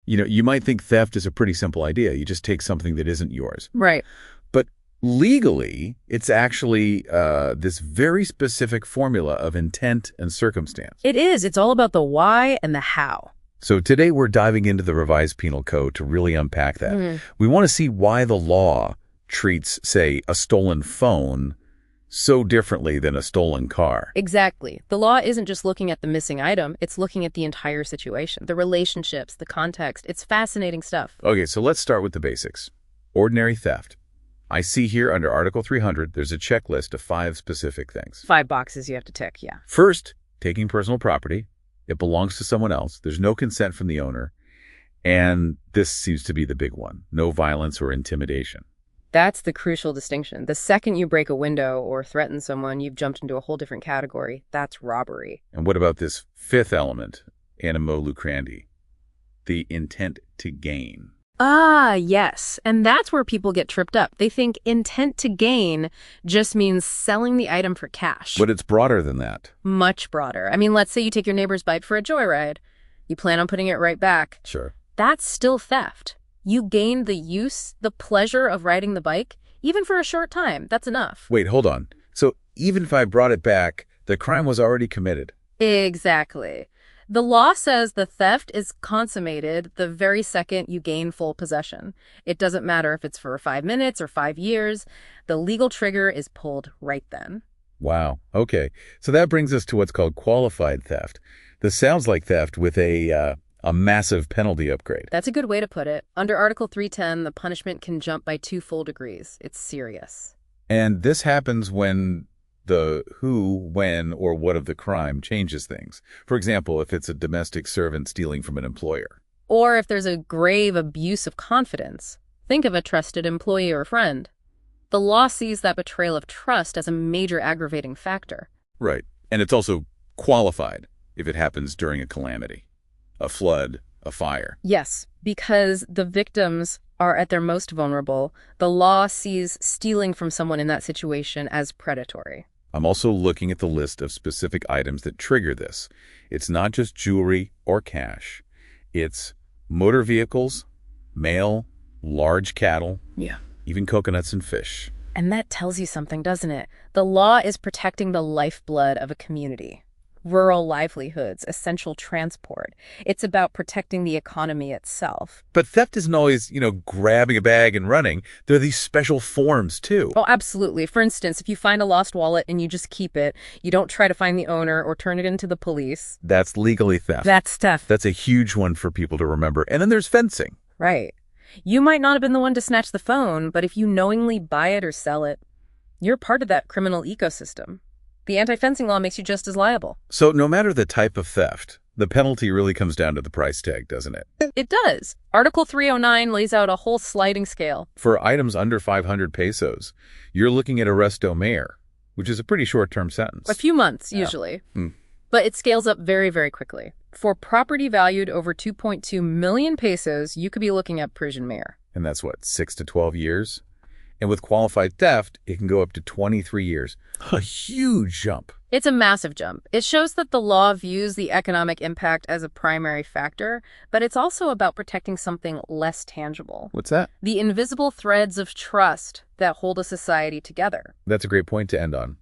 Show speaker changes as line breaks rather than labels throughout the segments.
You might think theft is a pretty simple idea. You just take something that isn't yours.
Right.
But legally, it's actually this very specific formula of intent and circumstance.
It is. It's all about the why and the how.
So today we're diving into the Revised Penal Code to really unpack that. We want to see why the law treats, say, a stolen phone so differently than a stolen car.
Exactly. The law isn't just looking at the missing item, it's looking at the entire situation, the relationships, the context. It's fascinating stuff.
Okay, so let's start with the basics. Ordinary theft. I see here under Article 300, there's a checklist of 5 specific things.
5 boxes you have to tick, yeah.
First, taking personal property. It belongs to someone else. There's no consent from the owner. And this seems to be the big one. No violence or intimidation.
That's the crucial distinction. The second you break a window or threaten someone, you've jumped into a whole different category. That's robbery.
And what about this 5th element, animo lucrandi, the intent to gain?
Ah, yes. And that's where people get tripped up. They think intent to gain just means selling the item for cash.
But it's broader than that.
Much broader. I mean, let's say you take your neighbor's bike for a joyride. You plan on putting it right back.
Sure.
That's still theft. You gain the use, the pleasure of riding the bike, even for a short time. That's enough.
Wait, hold on. So even if I brought it back, the crime was already committed.
Exactly. The law says the theft is consummated the very second you gain full possession. It doesn't matter if it's for 5 minutes or 5 years. The legal trigger is pulled right then.
Wow. Okay. So that brings us to what's called qualified theft. This sounds like theft with a massive penalty upgrade.
That's a good way to put it. Under Article 310, the punishment can jump by 2 full degrees. It's serious.
And this happens when the who, when, or what of the crime changes things. For example, if it's a domestic servant stealing from an employer.
Or if there's a grave abuse of confidence. Think of a trusted employee or friend. The law sees that betrayal of trust as a major aggravating factor.
Right. And it's also qualified if it happens during a calamity. A flood, a fire.
Yes, because the victims are at their most vulnerable. The law sees stealing from someone in that situation as predatory.
I'm also looking at the list of specific items that trigger this. It's not just jewelry or cash. It's motor vehicles, mail, large cattle, even coconuts and fish.
And that tells you something, doesn't it? The law is protecting the lifeblood of a community. Rural livelihoods, essential transport. It's about protecting the economy itself.
But theft isn't always, grabbing a bag and running. There are these special forms, too.
Oh, absolutely. For instance, if you find a lost wallet and you just keep it, you don't try to find the owner or turn it into the police.
That's legally theft.
That's theft.
That's a huge one for people to remember. And then there's fencing.
Right. You might not have been the one to snatch the phone, but if you knowingly buy it or sell it, you're part of that criminal ecosystem. The anti-fencing law makes you just as liable.
So no matter the type of theft, the penalty really comes down to the price tag, doesn't it?
It does. Article 309 lays out a whole sliding scale.
For items under 500 pesos, you're looking at arrest domare, which is a pretty short-term sentence.
A few months, usually. But it scales up very, very quickly. For property valued over 2.2 million pesos, you could be looking at prison mayor.
And that's what, 6 to 12 years? And with qualified theft, it can go up to 23 years. A huge jump.
It's a massive jump. It shows that the law views the economic impact as a primary factor, but it's also about protecting something less tangible.
What's that?
The invisible threads of trust that hold a society together.
That's a great point to end on.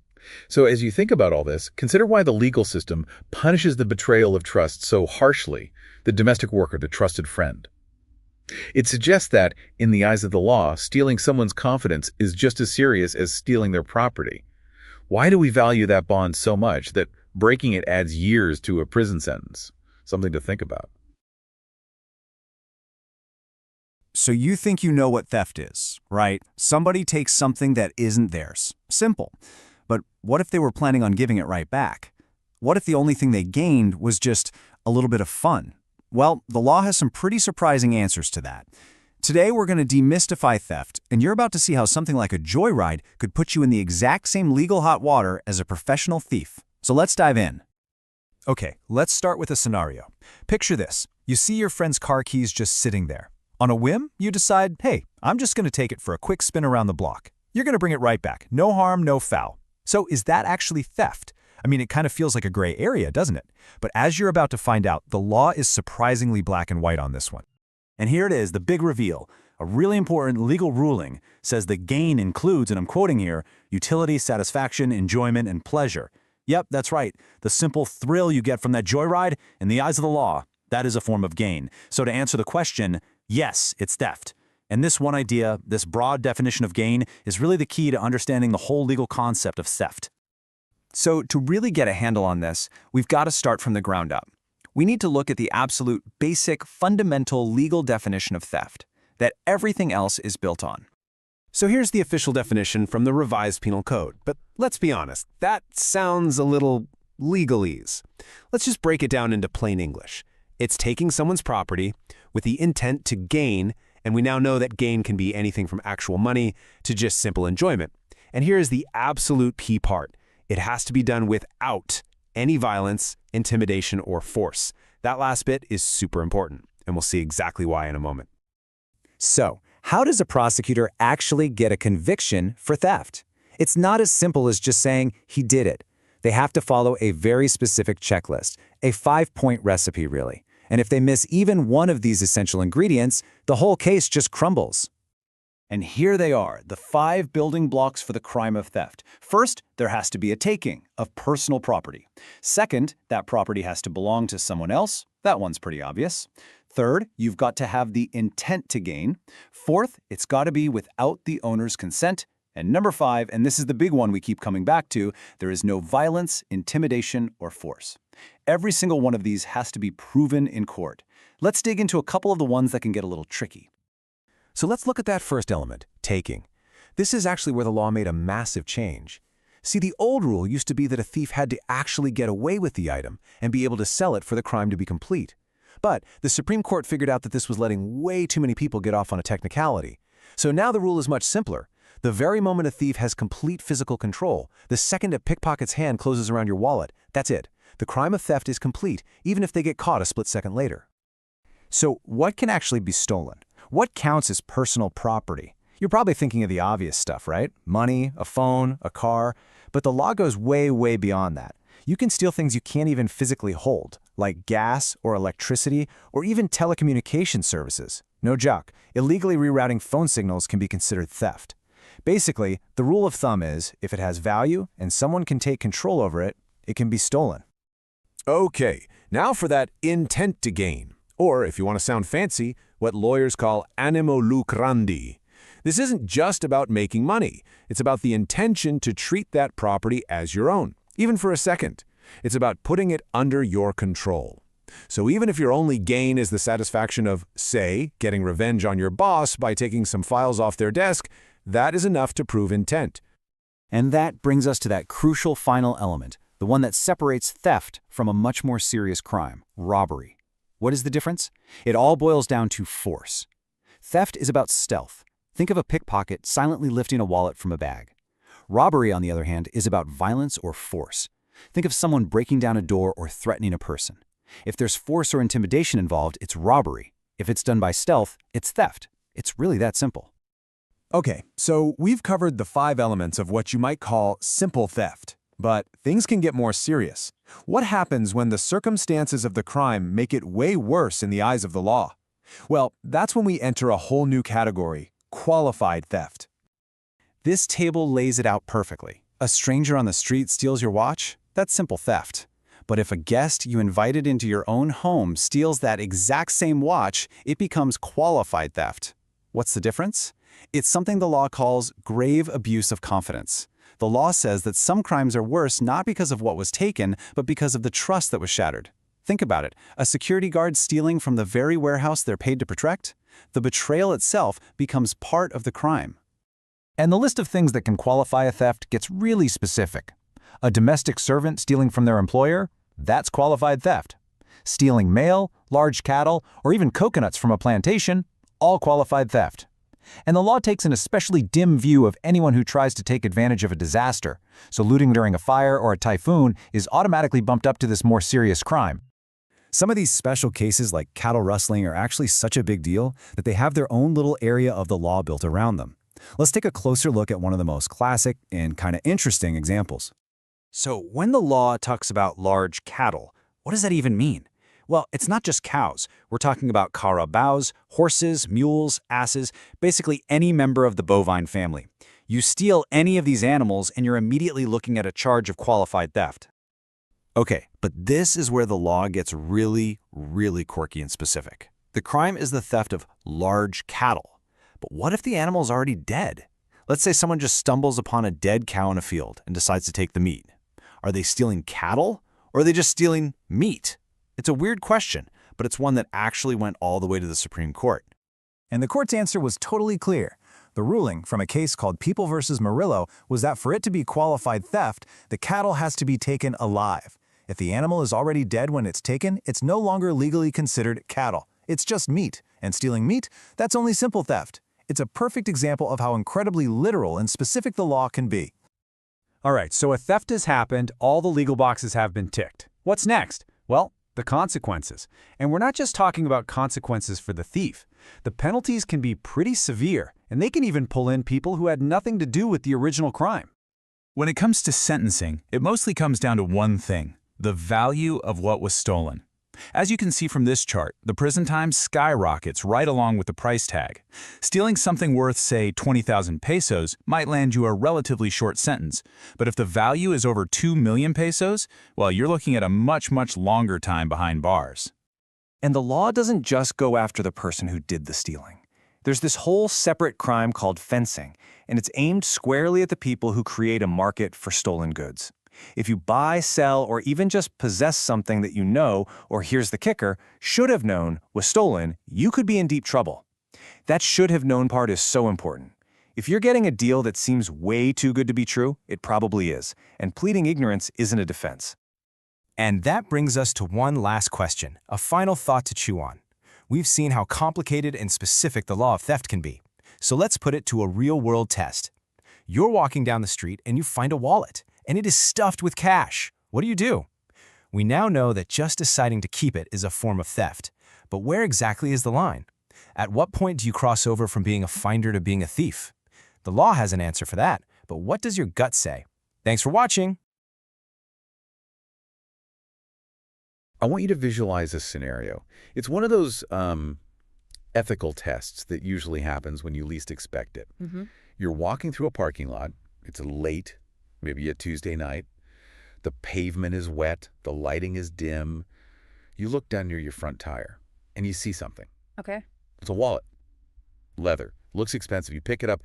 So as you think about all this, consider why the legal system punishes the betrayal of trust so harshly, the domestic worker, the trusted friend. It suggests that, in the eyes of the law, stealing someone's confidence is just as serious as stealing their property. Why do we value that bond so much that breaking it adds years to a prison sentence? Something to think about.
So you think you know what theft is, right? Somebody takes something that isn't theirs. Simple. But what if they were planning on giving it right back? What if the only thing they gained was just a little bit of fun? Well, the law has some pretty surprising answers to that. Today, we're going to demystify theft, and you're about to see how something like a joyride could put you in the exact same legal hot water as a professional thief. So let's dive in. Okay, let's start with a scenario. Picture this. You see your friend's car keys just sitting there. On a whim, you decide, hey, I'm just going to take it for a quick spin around the block. You're going to bring it right back. No harm, no foul. So is that actually theft? I mean, it kind of feels like a gray area, doesn't it? But as you're about to find out, the law is surprisingly black and white on this one. And here it is, the big reveal. A really important legal ruling says the gain includes, and I'm quoting here, utility, satisfaction, enjoyment, and pleasure. Yep, that's right. The simple thrill you get from that joyride, in the eyes of the law, that is a form of gain. So to answer the question, yes, it's theft. And this one idea, this broad definition of gain, is really the key to understanding the whole legal concept of theft. So to really get a handle on this, we've got to start from the ground up. We need to look at the absolute, basic, fundamental legal definition of theft that everything else is built on.
So here's the official definition from the Revised Penal Code. But let's be honest, that sounds a little legalese. Let's just break it down into plain English. It's taking someone's property with the intent to gain, and we now know that gain can be anything from actual money to just simple enjoyment. And here is the absolute key part. It has to be done without any violence, intimidation, or force. That last bit is super important, and we'll see exactly why in a moment.
So, how does a prosecutor actually get a conviction for theft? It's not as simple as just saying he did it. They have to follow a very specific checklist, a 5-point recipe really. And if they miss even one of these essential ingredients, the whole case just crumbles. And here they are, the 5 building blocks for the crime of theft. First, there has to be a taking of personal property. Second, that property has to belong to someone else. That one's pretty obvious. Third, you've got to have the intent to gain. Fourth, it's got to be without the owner's consent. And number 5, and this is the big one we keep coming back to, there is no violence, intimidation, or force. Every single one of these has to be proven in court. Let's dig into a couple of the ones that can get a little tricky.
So let's look at that first element, taking. This is actually where the law made a massive change. See, the old rule used to be that a thief had to actually get away with the item and be able to sell it for the crime to be complete. But the Supreme Court figured out that this was letting way too many people get off on a technicality. So now the rule is much simpler. The very moment a thief has complete physical control, the second a pickpocket's hand closes around your wallet, that's it. The crime of theft is complete, even if they get caught a split second later.
So what can actually be stolen? What counts as personal property? You're probably thinking of the obvious stuff, right? Money, a phone, a car. But the law goes way, way beyond that. You can steal things you can't even physically hold, like gas or electricity or even telecommunication services. No joke, illegally rerouting phone signals can be considered theft. Basically, the rule of thumb is, if it has value and someone can take control over it, it can be stolen.
Okay, now for that intent to gain. Or, if you want to sound fancy, what lawyers call animo lucrandi. This isn't just about making money. It's about the intention to treat that property as your own, even for a second. It's about putting it under your control. So even if your only gain is the satisfaction of, say, getting revenge on your boss by taking some files off their desk, that is enough to prove intent.
And that brings us to that crucial final element, the one that separates theft from a much more serious crime, robbery. What is the difference? It all boils down to force. Theft is about stealth. Think of a pickpocket silently lifting a wallet from a bag. Robbery, on the other hand, is about violence or force. Think of someone breaking down a door or threatening a person. If there's force or intimidation involved, it's robbery. If it's done by stealth, it's theft. It's really that simple.
Okay, so we've covered the 5 elements of what you might call simple theft. But things can get more serious. What happens when the circumstances of the crime make it way worse in the eyes of the law? Well, that's when we enter a whole new category, qualified theft.
This table lays it out perfectly. A stranger on the street steals your watch? That's simple theft. But if a guest you invited into your own home steals that exact same watch, it becomes qualified theft. What's the difference? It's something the law calls grave abuse of confidence. The law says that some crimes are worse not because of what was taken, but because of the trust that was shattered. Think about it. A security guard stealing from the very warehouse they're paid to protect? The betrayal itself becomes part of the crime. And the list of things that can qualify a theft gets really specific. A domestic servant stealing from their employer? That's qualified theft. Stealing mail, large cattle, or even coconuts from a plantation? All qualified theft. And the law takes an especially dim view of anyone who tries to take advantage of a disaster, so looting during a fire or a typhoon is automatically bumped up to this more serious crime. Some of these special cases like cattle rustling are actually such a big deal that they have their own little area of the law built around them. Let's take a closer look at one of the most classic and kind of interesting examples. So when the law talks about large cattle, what does that even mean? Well, it's not just cows. We're talking about carabaos, horses, mules, asses, basically any member of the bovine family. You steal any of these animals and you're immediately looking at a charge of qualified theft. Okay, but this is where the law gets really, really quirky and specific. The crime is the theft of large cattle. But what if the animal's already dead? Let's say someone just stumbles upon a dead cow in a field and decides to take the meat. Are they stealing cattle, or are they just stealing meat? It's a weird question, but it's one that actually went all the way to the Supreme Court.
And the court's answer was totally clear. The ruling from a case called People v. Murillo was that for it to be qualified theft, the cattle has to be taken alive. If the animal is already dead when it's taken, it's no longer legally considered cattle. It's just meat. And stealing meat, that's only simple theft. It's a perfect example of how incredibly literal and specific the law can be.
All right, so a theft has happened, all the legal boxes have been ticked. What's next? Well, the consequences. And we're not just talking about consequences for the thief. The penalties can be pretty severe, and they can even pull in people who had nothing to do with the original crime.
When it comes to sentencing, it mostly comes down to one thing: the value of what was stolen. As you can see from this chart, the prison time skyrockets right along with the price tag. Stealing something worth, say, 20,000 pesos might land you a relatively short sentence, but if the value is over 2 million pesos, well, you're looking at a much, much longer time behind bars.
And the law doesn't just go after the person who did the stealing. There's this whole separate crime called fencing, and it's aimed squarely at the people who create a market for stolen goods. If you buy, sell, or even just possess something that you know, or here's the kicker, should have known was stolen, you could be in deep trouble. That should have known part is so important. If you're getting a deal that seems way too good to be true, it probably is, and pleading ignorance isn't a defense.
And that brings us to one last question, a final thought to chew on. We've seen how complicated and specific the law of theft can be. So let's put it to a real-world test. You're walking down the street and you find a wallet, and it is stuffed with cash. What do? We now know that just deciding to keep it is a form of theft. But where exactly is the line? At what point do you cross over from being a finder to being a thief? The law has an answer for that, but what does your gut say? Thanks for watching.
I want you to visualize this scenario. It's one of those ethical tests that usually happens when you least expect it. You're walking through a parking lot. It's late, maybe a Tuesday night. The pavement is wet. The lighting is dim. You look down near your front tire, and you see something.
Okay.
It's a wallet. Leather. Looks expensive. You pick it up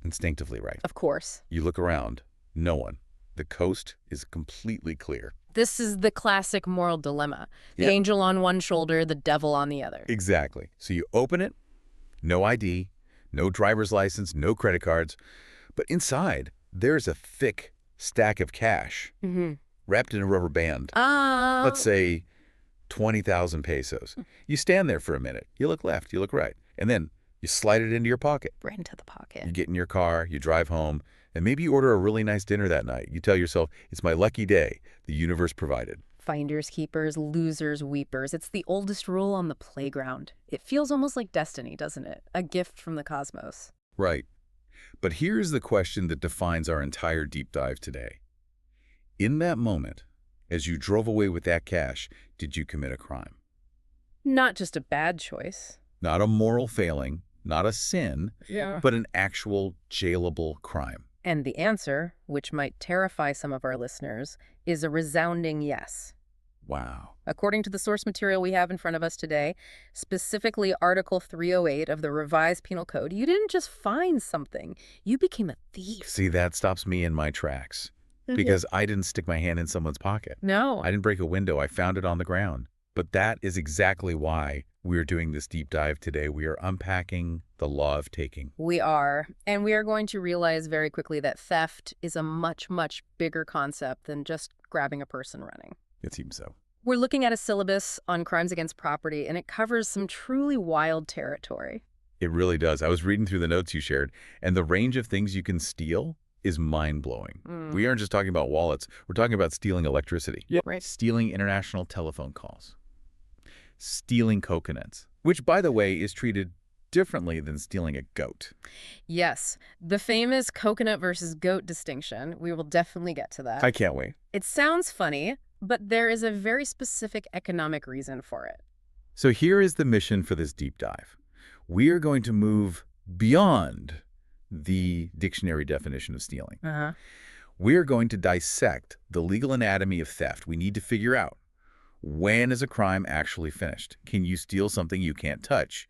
instinctively, right?
Of course.
You look around. No one. The coast is completely clear.
This is the classic moral dilemma. The
Yeah.
angel on one shoulder, the devil on the other.
Exactly. So you open it, no ID, no driver's license, no credit cards. But inside, there's a thick stack of cash wrapped in a rubber band. Let's say 20,000 pesos. You stand there for a minute. You look left, you look right. And then you slide it into your pocket.
Right into the pocket.
You get in your car, you drive home, and maybe you order a really nice dinner that night. You tell yourself, it's my lucky day. The universe provided.
Finders keepers, losers weepers. It's the oldest rule on the playground. It feels almost like destiny, doesn't it? A gift from the cosmos.
Right. But here's the question that defines our entire deep dive today. In that moment, as you drove away with that cash, did you commit a crime?
Not just a bad choice.
Not a moral failing, not a sin, but an actual jailable crime.
And the answer, which might terrify some of our listeners, is a resounding yes.
Wow.
According to the source material we have in front of us today, specifically Article 308 of the Revised Penal Code, you didn't just find something, you became a thief.
See, that stops me in my tracks. Because I didn't stick my hand in someone's pocket.
No.
I didn't break a window. I found it on the ground. But that is exactly why we're doing this deep dive today. We are unpacking the law of taking.
We are. And we are going to realize very quickly that theft is a much, much bigger concept than just grabbing a person running.
It seems so.
We're looking at a syllabus on crimes against property, and it covers some truly wild territory.
It really does. I was reading through the notes you shared, and the range of things you can steal is mind-blowing. We aren't just talking about wallets. We're talking about stealing electricity.
Yeah. Right.
Stealing international telephone calls. Stealing coconuts, which, by the way, is treated differently than stealing a goat.
Yes, the famous coconut versus goat distinction. We will definitely get to that.
I can't wait.
It sounds funny, but there is a very specific economic reason for it.
So here is the mission for this deep dive. We are going to move beyond the dictionary definition of stealing. We are going to dissect the legal anatomy of theft. We need to figure out, when is a crime actually finished? Can you steal something you can't touch?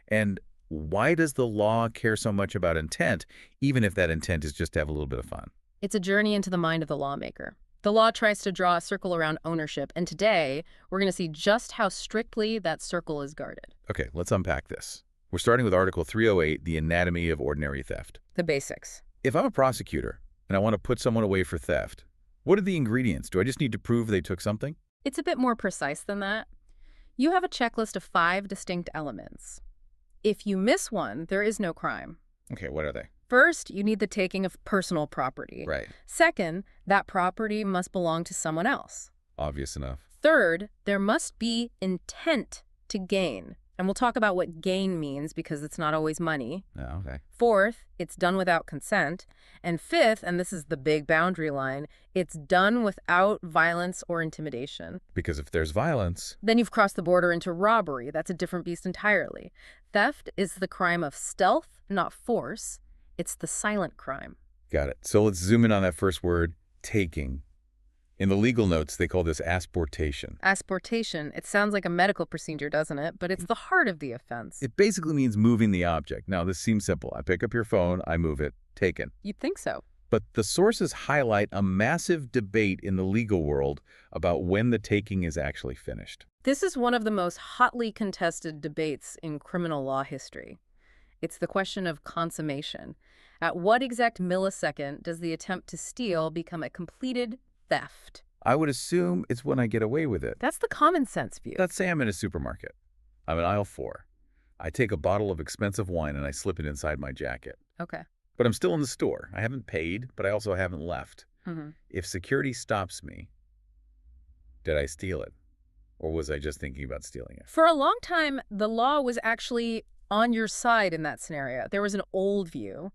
And why does the law care so much about intent, even if that intent is just to have a little bit of fun?
It's a journey into the mind of the lawmaker. The law tries to draw a circle around ownership, and today we're going to see just how strictly that circle is guarded.
Okay, let's unpack this. We're starting with Article 308, the anatomy of ordinary theft.
The basics.
If I'm a prosecutor and I want to put someone away for theft, what are the ingredients? Do I just need to prove they took something?
It's a bit more precise than that. You have a checklist of 5 distinct elements. If you miss one, there is no crime.
Okay, what are they?
First, you need the taking of personal property.
Right.
Second, that property must belong to someone else.
Obvious enough.
Third, there must be intent to gain. And we'll talk about what gain means because it's not always money.
Oh, okay.
Fourth, it's done without consent. And fifth, and this is the big boundary line, it's done without violence or intimidation.
Because if there's violence...
Then you've crossed the border into robbery. That's a different beast entirely. Theft is the crime of stealth, not force. It's the silent crime.
Got it. So let's zoom in on that first word, taking. In the legal notes, they call this asportation.
Asportation, it sounds like a medical procedure, doesn't it? But it's the heart of the offense.
It basically means moving the object. Now, this seems simple. I pick up your phone, I move it, taken.
You'd think so.
But the sources highlight a massive debate in the legal world about when the taking is actually finished.
This is one of the most hotly contested debates in criminal law history. It's the question of consummation. At what exact millisecond does the attempt to steal become a completed theft?
I would assume it's when I get away with it.
That's the common sense view.
Let's say I'm in a supermarket. I'm in aisle 4. I take a bottle of expensive wine and I slip it inside my jacket.
Okay.
But I'm still in the store. I haven't paid, but I also haven't left.
Mm-hmm.
If security stops me, did I steal it? Or was I just thinking about stealing it?
For a long time, the law was actually on your side in that scenario. There was an old view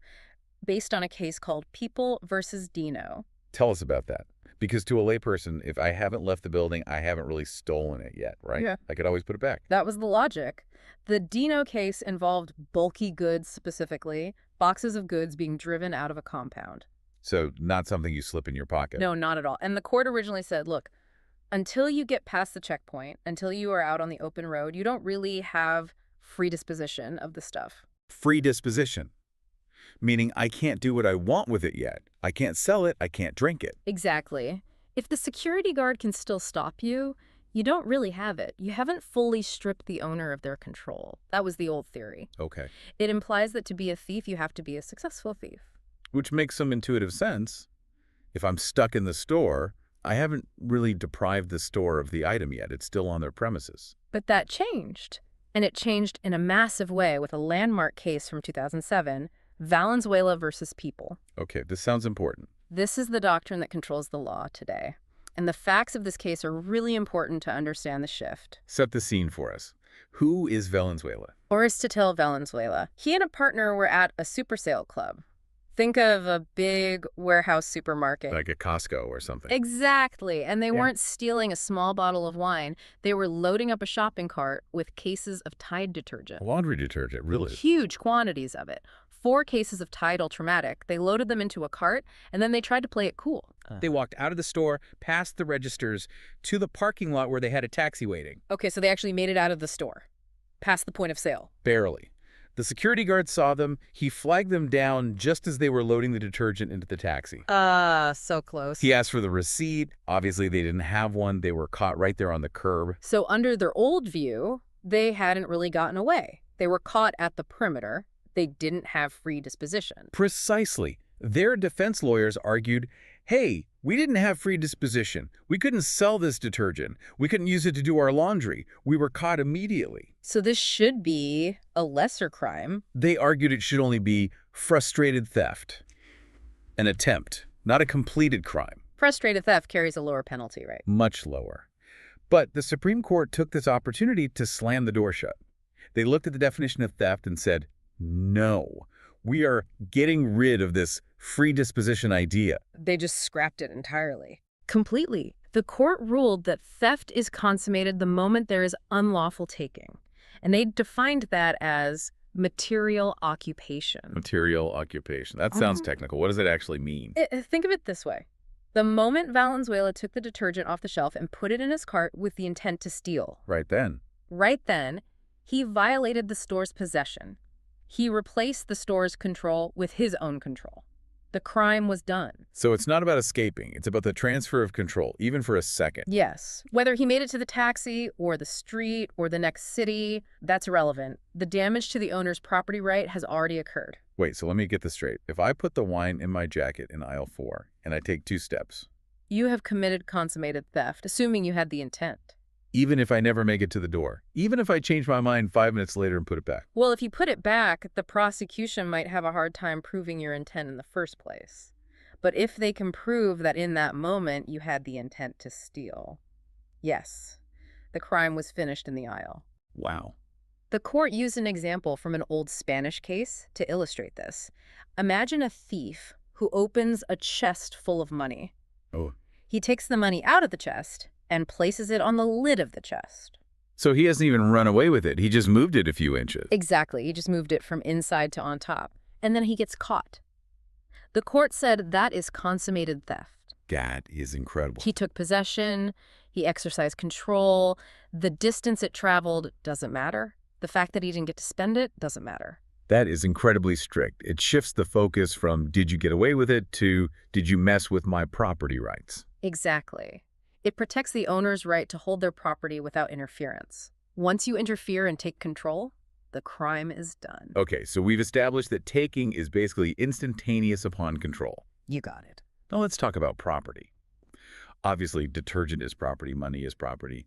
based on a case called People versus Dino.
Tell us about that. Because to a layperson, if I haven't left the building, I haven't really stolen it yet, right?
Yeah.
I could always put it back.
That was the logic. The Dino case involved bulky goods specifically, boxes of goods being driven out of a compound.
So not something you slip in your pocket.
No, not at all. And the court originally said, look, until you get past the checkpoint, until you are out on the open road, you don't really have free disposition of the stuff.
Free disposition. Meaning I can't do what I want with it yet. I can't sell it. I can't drink it.
Exactly. If the security guard can still stop you, you don't really have it. You haven't fully stripped the owner of their control. That was the old theory.
Okay.
It implies that to be a thief, you have to be a successful thief.
Which makes some intuitive sense. If I'm stuck in the store, I haven't really deprived the store of the item yet. It's still on their premises.
But that changed. And it changed in a massive way with a landmark case from 2007, Valenzuela versus People.
Okay, this sounds important.
This is the doctrine that controls the law today. And the facts of this case are really important to understand the shift.
Set the scene for us. Who is Valenzuela?
Aristotle Valenzuela. He and a partner were at a super sale club. Think of a big warehouse supermarket.
Like a Costco or something.
Exactly. And they weren't stealing a small bottle of wine. They were loading up a shopping cart with cases of Tide detergent.
Laundry detergent, really?
Huge quantities of it. 4 cases of Tide Ultramatic. They loaded them into a cart, and then they tried to play it cool.
They walked out of the store, past the registers, to the parking lot where they had a taxi waiting.
Okay, so they actually made it out of the store, past the point of sale.
Barely. The security guard saw them. He flagged them down just as they were loading the detergent into the taxi.
So close.
He asked for the receipt. Obviously, they didn't have one. They were caught right there on the curb.
So under their old view, they hadn't really gotten away. They were caught at the perimeter. They didn't have free disposition.
Precisely. Their defense lawyers argued, hey, we didn't have free disposition. We couldn't sell this detergent. We couldn't use it to do our laundry. We were caught immediately.
So this should be a lesser crime.
They argued it should only be frustrated theft. An attempt, not a completed crime.
Frustrated theft carries a lower penalty, right?
Much lower. But the Supreme Court took this opportunity to slam the door shut. They looked at the definition of theft and said, no, we are getting rid of this free disposition idea.
They just scrapped it entirely. Completely. The court ruled that theft is consummated the moment there is unlawful taking. And they defined that as material occupation.
Material occupation. That sounds technical. What does it actually mean?
Think of it this way. The moment Valenzuela took the detergent off the shelf and put it in his cart with the intent to steal.
Right then.
Right then, he violated the store's possession. He replaced the store's control with his own control. The crime was done.
So it's not about escaping. It's about the transfer of control, even for a second.
Yes. Whether he made it to the taxi or the street or the next city, that's irrelevant. The damage to the owner's property right has already occurred.
Wait, so let me get this straight. If I put the wine in my jacket in aisle 4 and I take 2 steps,
You have committed consummated theft, assuming you had the intent.
even if I never make it to the door, even if I change my mind 5 minutes later and put it back.
Well, if you put it back, the prosecution might have a hard time proving your intent in the first place. But if they can prove that in that moment you had the intent to steal, yes, the crime was finished in the aisle.
Wow.
The court used an example from an old Spanish case to illustrate this. Imagine a thief who opens a chest full of money.
Oh.
He takes the money out of the chest and places it on the lid of the chest.
So he hasn't even run away with it. He just moved it a few inches.
Exactly. He just moved it from inside to on top. And then he gets caught. The court said that is consummated theft.
That is incredible.
He took possession. He exercised control. The distance it traveled doesn't matter. The fact that he didn't get to spend it doesn't matter.
That is incredibly strict. It shifts the focus from did you get away with it to did you mess with my property rights?
Exactly. It protects the owner's right to hold their property without interference. Once you interfere and take control, the crime is done.
Okay, so we've established that taking is basically instantaneous upon control.
You got it.
Now let's talk about property. Obviously, detergent is property, money is property.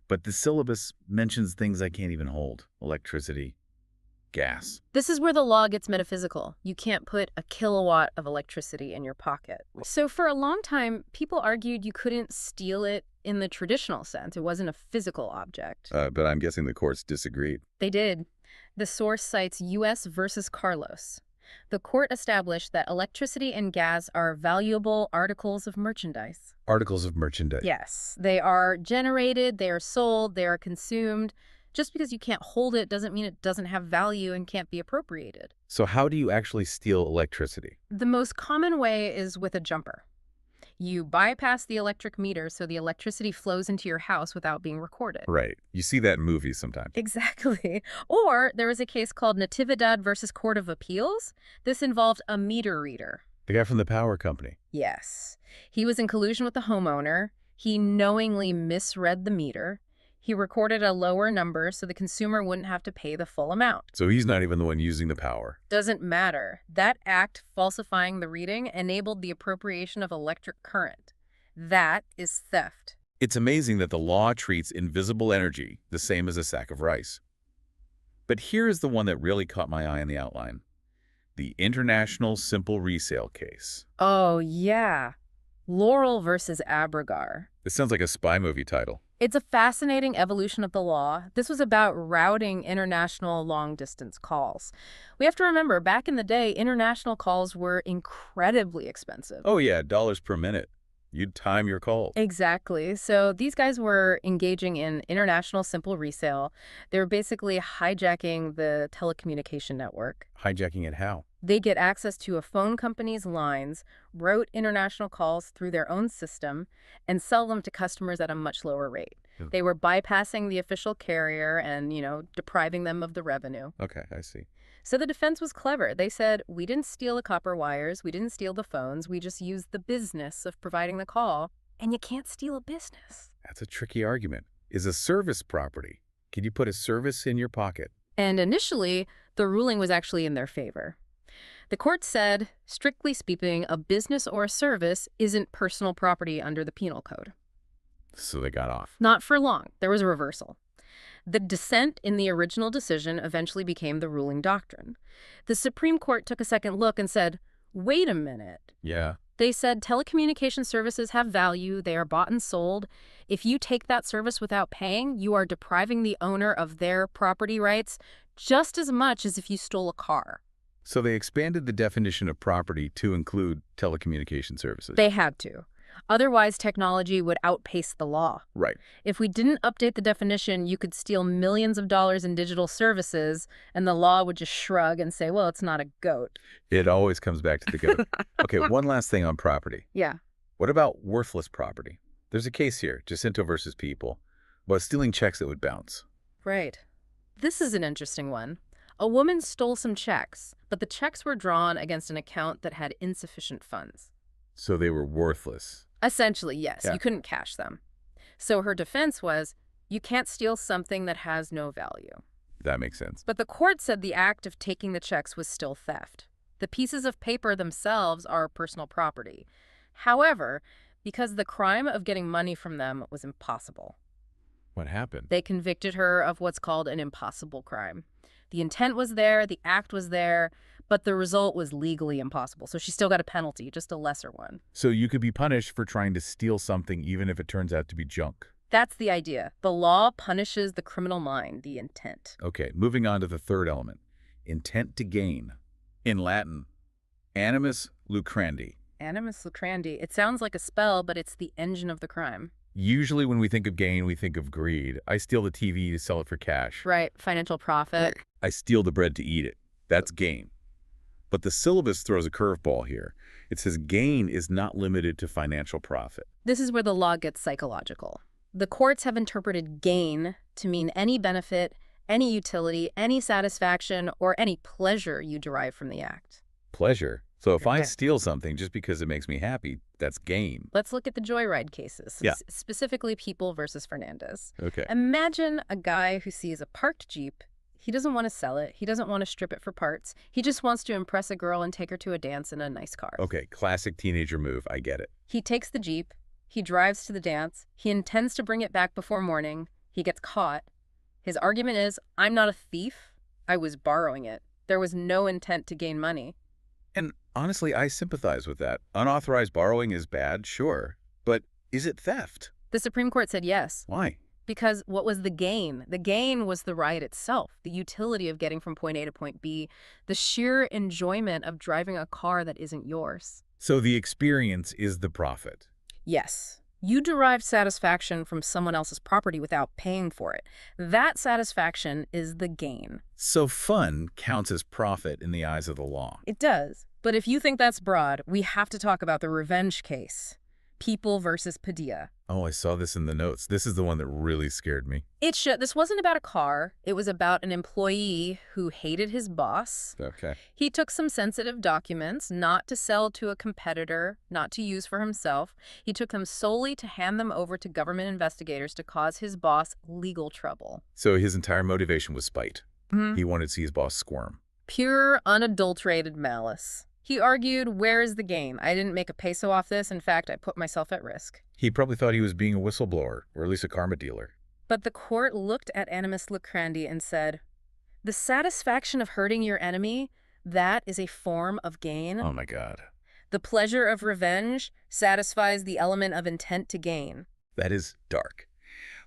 But the syllabus mentions things I can't even hold. Electricity, gas.
This is where the law gets metaphysical. You can't put a kilowatt of electricity in your pocket. So for a long time, people argued you couldn't steal it in the traditional sense. It wasn't a physical object.
But I'm guessing the courts disagreed.
They did. The source cites U.S. versus Carlos. The court established that electricity and gas are valuable articles of merchandise.
Articles of merchandise.
Yes, they are generated, they are sold, they are consumed. Just because you can't hold it doesn't mean it doesn't have value and can't be appropriated.
So how do you actually steal electricity?
The most common way is with a jumper. You bypass the electric meter so the electricity flows into your house without being recorded.
Right. You see that in movies sometimes.
Exactly. Or there was a case called Natividad versus Court of Appeals. This involved a meter reader.
The guy from the power company.
Yes. He was in collusion with the homeowner. He knowingly misread the meter. He recorded a lower number so the consumer wouldn't have to pay the full amount.
So he's not even the one using the power.
Doesn't matter. That act, falsifying the reading, enabled the appropriation of electric current. That is theft.
It's amazing that the law treats invisible energy the same as a sack of rice. But here is the one that really caught my eye in the outline. The International Simple Resale case.
Oh, yeah. Laurel versus Abrigar.
This sounds like a spy movie title.
It's a fascinating evolution of the law. This was about routing international long-distance calls. We have to remember, back in the day, international calls were incredibly expensive.
Oh yeah, dollars per minute. You'd time your call.
Exactly. So these guys were engaging in international simple resale. They were basically hijacking the telecommunication network.
Hijacking it how?
They get access to a phone company's lines, route international calls through their own system, and sell them to customers at a much lower rate. They were bypassing the official carrier and, depriving them of the revenue.
Okay, I see.
So the defense was clever. They said, we didn't steal the copper wires, we didn't steal the phones, we just used the business of providing the call, and you can't steal a business.
That's a tricky argument. Is a service property? Can you put a service in your pocket?
And initially, the ruling was actually in their favor. The court said, strictly speaking, a business or a service isn't personal property under the Penal Code.
So they got off.
Not for long. There was a reversal. The dissent in the original decision eventually became the ruling doctrine. The Supreme Court took a second look and said, wait a minute.
Yeah.
They said telecommunication services have value, they are bought and sold. If you take that service without paying, you are depriving the owner of their property rights just as much as if you stole a car.
So they expanded the definition of property to include telecommunication services.
They had to. Otherwise, technology would outpace the law.
Right.
If we didn't update the definition, you could steal millions of dollars in digital services, and the law would just shrug and say, well, it's not a goat.
It always comes back to the goat. Okay, one last thing on property.
Yeah.
What about worthless property? There's a case here, Jacinto versus People, about stealing checks that would bounce.
Right. This is an interesting one. A woman stole some checks, but the checks were drawn against an account that had insufficient funds.
So they were worthless.
Essentially, yes.
Yeah.
You couldn't cash them. So her defense was, you can't steal something that has no value.
That makes sense.
But the court said the act of taking the checks was still theft. The pieces of paper themselves are personal property. However, because the crime of getting money from them was impossible,
What happened?
they convicted her of what's called an impossible crime. The intent was there, the act was there, but the result was legally impossible. So she still got a penalty, just a lesser one.
So you could be punished for trying to steal something even if it turns out to be junk.
That's the idea. The law punishes the criminal mind, the intent.
Okay, moving on to the third element. Intent to gain. In Latin, animus lucrandi.
Animus lucrandi. It sounds like a spell, but it's the engine of the crime.
Usually when we think of gain, we think of greed. I steal the TV to sell it for cash.
Right, financial profit.
I steal the bread to eat it. That's gain. But the syllabus throws a curveball here. It says gain is not limited to financial profit.
This is where the law gets psychological. The courts have interpreted gain to mean any benefit, any utility, any satisfaction, or any pleasure you derive from the act.
Pleasure. So if I steal something just because it makes me happy, that's gain.
Let's look at the joyride cases,
Yeah.
Specifically People versus Fernandez.
Okay.
Imagine a guy who sees a parked Jeep. He doesn't want to sell it. He doesn't want to strip it for parts. He just wants to impress a girl and take her to a dance in a nice car.
Okay, classic teenager move. I get it.
He takes the Jeep. He drives to the dance. He intends to bring it back before morning. He gets caught. His argument is, I'm not a thief. I was borrowing it. There was no intent to gain money.
And honestly, I sympathize with that. Unauthorized borrowing is bad, sure. But is it theft?
The Supreme Court said yes.
Why?
Because what was the gain? The gain was the ride itself, the utility of getting from point A to point B, the sheer enjoyment of driving a car that isn't yours.
So the experience is the profit.
Yes. You derive satisfaction from someone else's property without paying for it. That satisfaction is the gain.
So fun counts as profit in the eyes of the law.
It does. But if you think that's broad, we have to talk about the revenge case. People versus Padilla.
Oh, I saw this in the notes. This is the one that really scared me.
This wasn't about a car. It was about an employee who hated his boss.
Okay.
He took some sensitive documents, not to sell to a competitor, not to use for himself. He took them solely to hand them over to government investigators to cause his boss legal trouble.
So his entire motivation was spite.
Mm-hmm.
He wanted to see his boss squirm.
Pure, unadulterated malice. He argued, where is the gain? I didn't make a peso off this. In fact, I put myself at risk.
He probably thought he was being a whistleblower, or at least a karma dealer.
But the court looked at animus lucrandi and said, the satisfaction of hurting your enemy, that is a form of gain.
Oh my God.
The pleasure of revenge satisfies the element of intent to gain.
That is dark.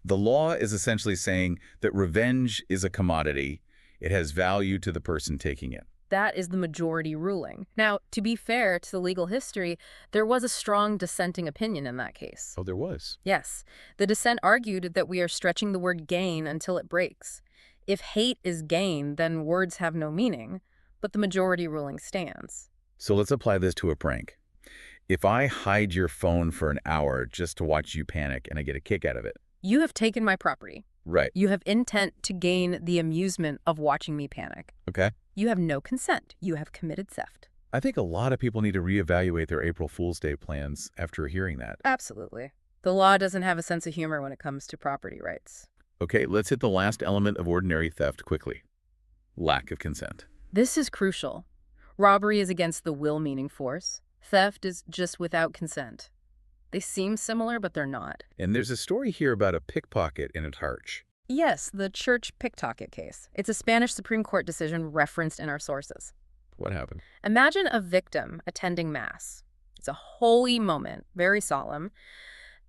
The law is essentially saying that revenge is a commodity. It has value to the person taking it.
That is the majority ruling. Now, to be fair to the legal history, there was a strong dissenting opinion in that case.
Oh, there was.
Yes. The dissent argued that we are stretching the word gain until it breaks. If hate is gain, then words have no meaning, but the majority ruling stands.
So let's apply this to a prank. If I hide your phone for an hour just to watch you panic and I get a kick out of it.
You have taken my property.
Right.
You have intent to gain the amusement of watching me panic.
Okay.
You have no consent. You have committed theft.
I think a lot of people need to reevaluate their April Fool's Day plans after hearing that.
Absolutely. The law doesn't have a sense of humor when it comes to property rights.
Okay, let's hit the last element of ordinary theft quickly. Lack of consent.
This is crucial. Robbery is against the will meaning force. Theft is just without consent. They seem similar, but they're not.
And there's a story here about a pickpocket in a church.
Yes, the church pickpocket case. It's a Spanish Supreme Court decision referenced in our sources.
What happened?
Imagine a victim attending Mass. It's a holy moment, very solemn.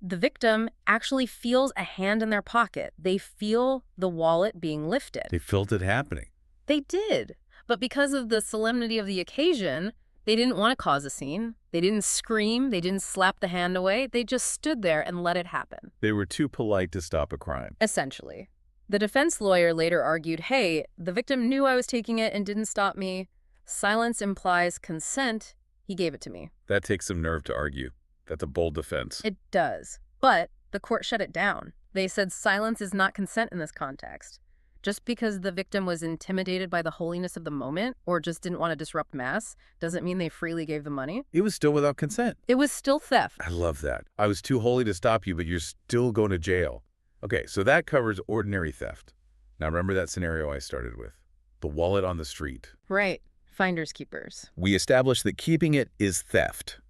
The victim actually feels a hand in their pocket. They feel the wallet being lifted.
They felt it happening.
They did. But because of the solemnity of the occasion, They didn't want to cause a scene. They didn't scream. They didn't slap the hand away. They just stood there and let it happen.
They were too polite to stop a crime.
Essentially. The defense lawyer later argued, hey, the victim knew I was taking it and didn't stop me. Silence implies consent. He gave it to me.
That takes some nerve to argue. That's a bold defense.
It does. But the court shut it down. They said silence is not consent in this context. Just because the victim was intimidated by the holiness of the moment or just didn't want to disrupt mass doesn't mean they freely gave the money.
It was still without consent.
It was still theft.
I love that. I was too holy to stop you, but you're still going to jail. Okay, so that covers ordinary theft. Now remember that scenario I started with. The wallet on the street.
Right. Finders keepers.
We established that keeping it is theft.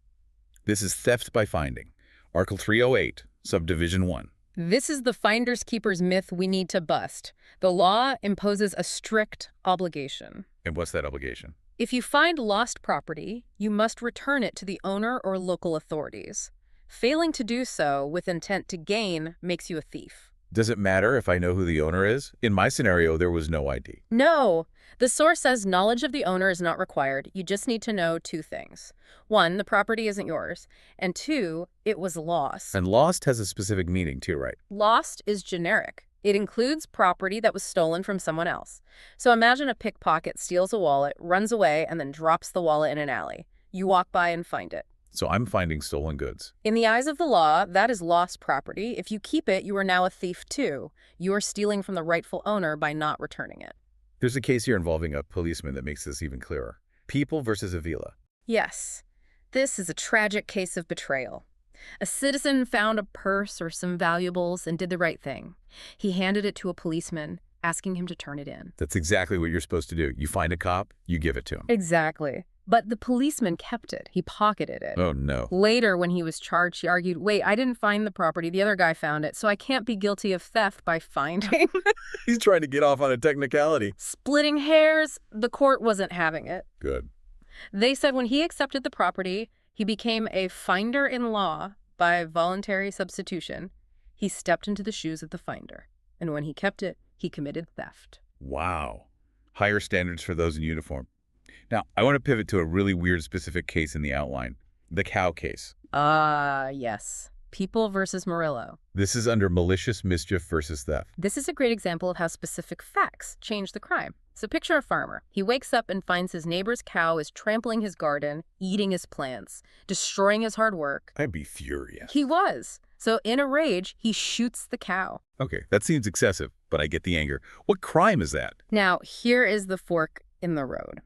This is theft by finding. Article 308, Subdivision 1.
This is the finders keepers myth we need to bust. The law imposes a strict obligation.
And what's that obligation?
If you find lost property, you must return it to the owner or local authorities. Failing to do so with intent to gain makes you a thief.
Does it matter if I know who the owner is? In my scenario, there was no ID.
No. The source says knowledge of the owner is not required. You just need to know two things. One, the property isn't yours. And two, it was lost.
And lost has a specific meaning too, right?
Lost is generic. It includes property that was stolen from someone else. So imagine a pickpocket steals a wallet, runs away, and then drops the wallet in an alley. You walk by and find it.
So I'm finding stolen goods.
In the eyes of the law, that is lost property. If you keep it, you are now a thief too. You are stealing from the rightful owner by not returning it.
There's a case here involving a policeman that makes this even clearer. People versus Avila.
Yes, this is a tragic case of betrayal. A citizen found a purse or some valuables and did the right thing. He handed it to a policeman, asking him to turn it in.
That's exactly what you're supposed to do. You find a cop, you give it to him.
Exactly. But the policeman kept it. He pocketed it.
Oh, no.
Later, when he was charged, he argued, wait, I didn't find the property. The other guy found it, so I can't be guilty of theft by finding.
He's trying to get off on a technicality.
Splitting hairs, the court wasn't having it.
Good.
They said when he accepted the property, he became a finder-in-law by voluntary substitution. He stepped into the shoes of the finder. And when he kept it, he committed theft.
Wow. Higher standards for those in uniform. Now, I want to pivot to a really weird specific case in the outline. The cow case.
Yes. People versus Murillo.
This is under malicious mischief versus theft.
This is a great example of how specific facts change the crime. So picture a farmer. He wakes up and finds his neighbor's cow is trampling his garden, eating his plants, destroying his hard work.
I'd be furious.
He was. So in a rage, he shoots the cow.
Okay, that seems excessive, but I get the anger. What crime is that?
Now, here is the fork in the road.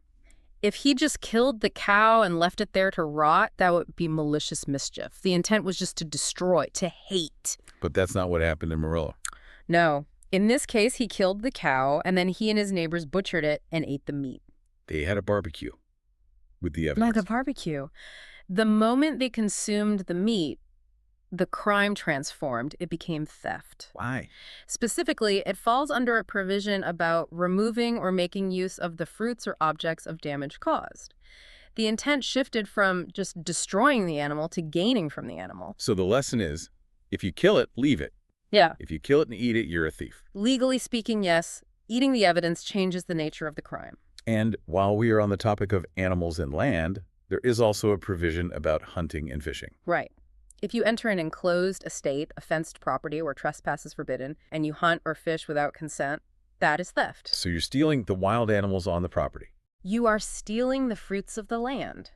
If he just killed the cow and left it there to rot, that would be malicious mischief. The intent was just to destroy, to hate.
But that's not what happened in Murillo.
No. In this case, he killed the cow, and then he and his neighbors butchered it and ate the meat.
They had a barbecue with the evidence.
Like a barbecue. The moment they consumed the meat, the crime transformed. It became theft.
Why?
Specifically, it falls under a provision about removing or making use of the fruits or objects of damage caused. The intent shifted from just destroying the animal to gaining from the animal.
So the lesson is, if you kill it, leave it.
Yeah.
If you kill it and eat it, you're a thief.
Legally speaking, yes. Eating the evidence changes the nature of the crime.
And while we are on the topic of animals and land, there is also a provision about hunting and fishing.
Right. If you enter an enclosed estate, a fenced property where trespass is forbidden, and you hunt or fish without consent, that is theft.
So you're stealing the wild animals on the property.
You are stealing the fruits of the land.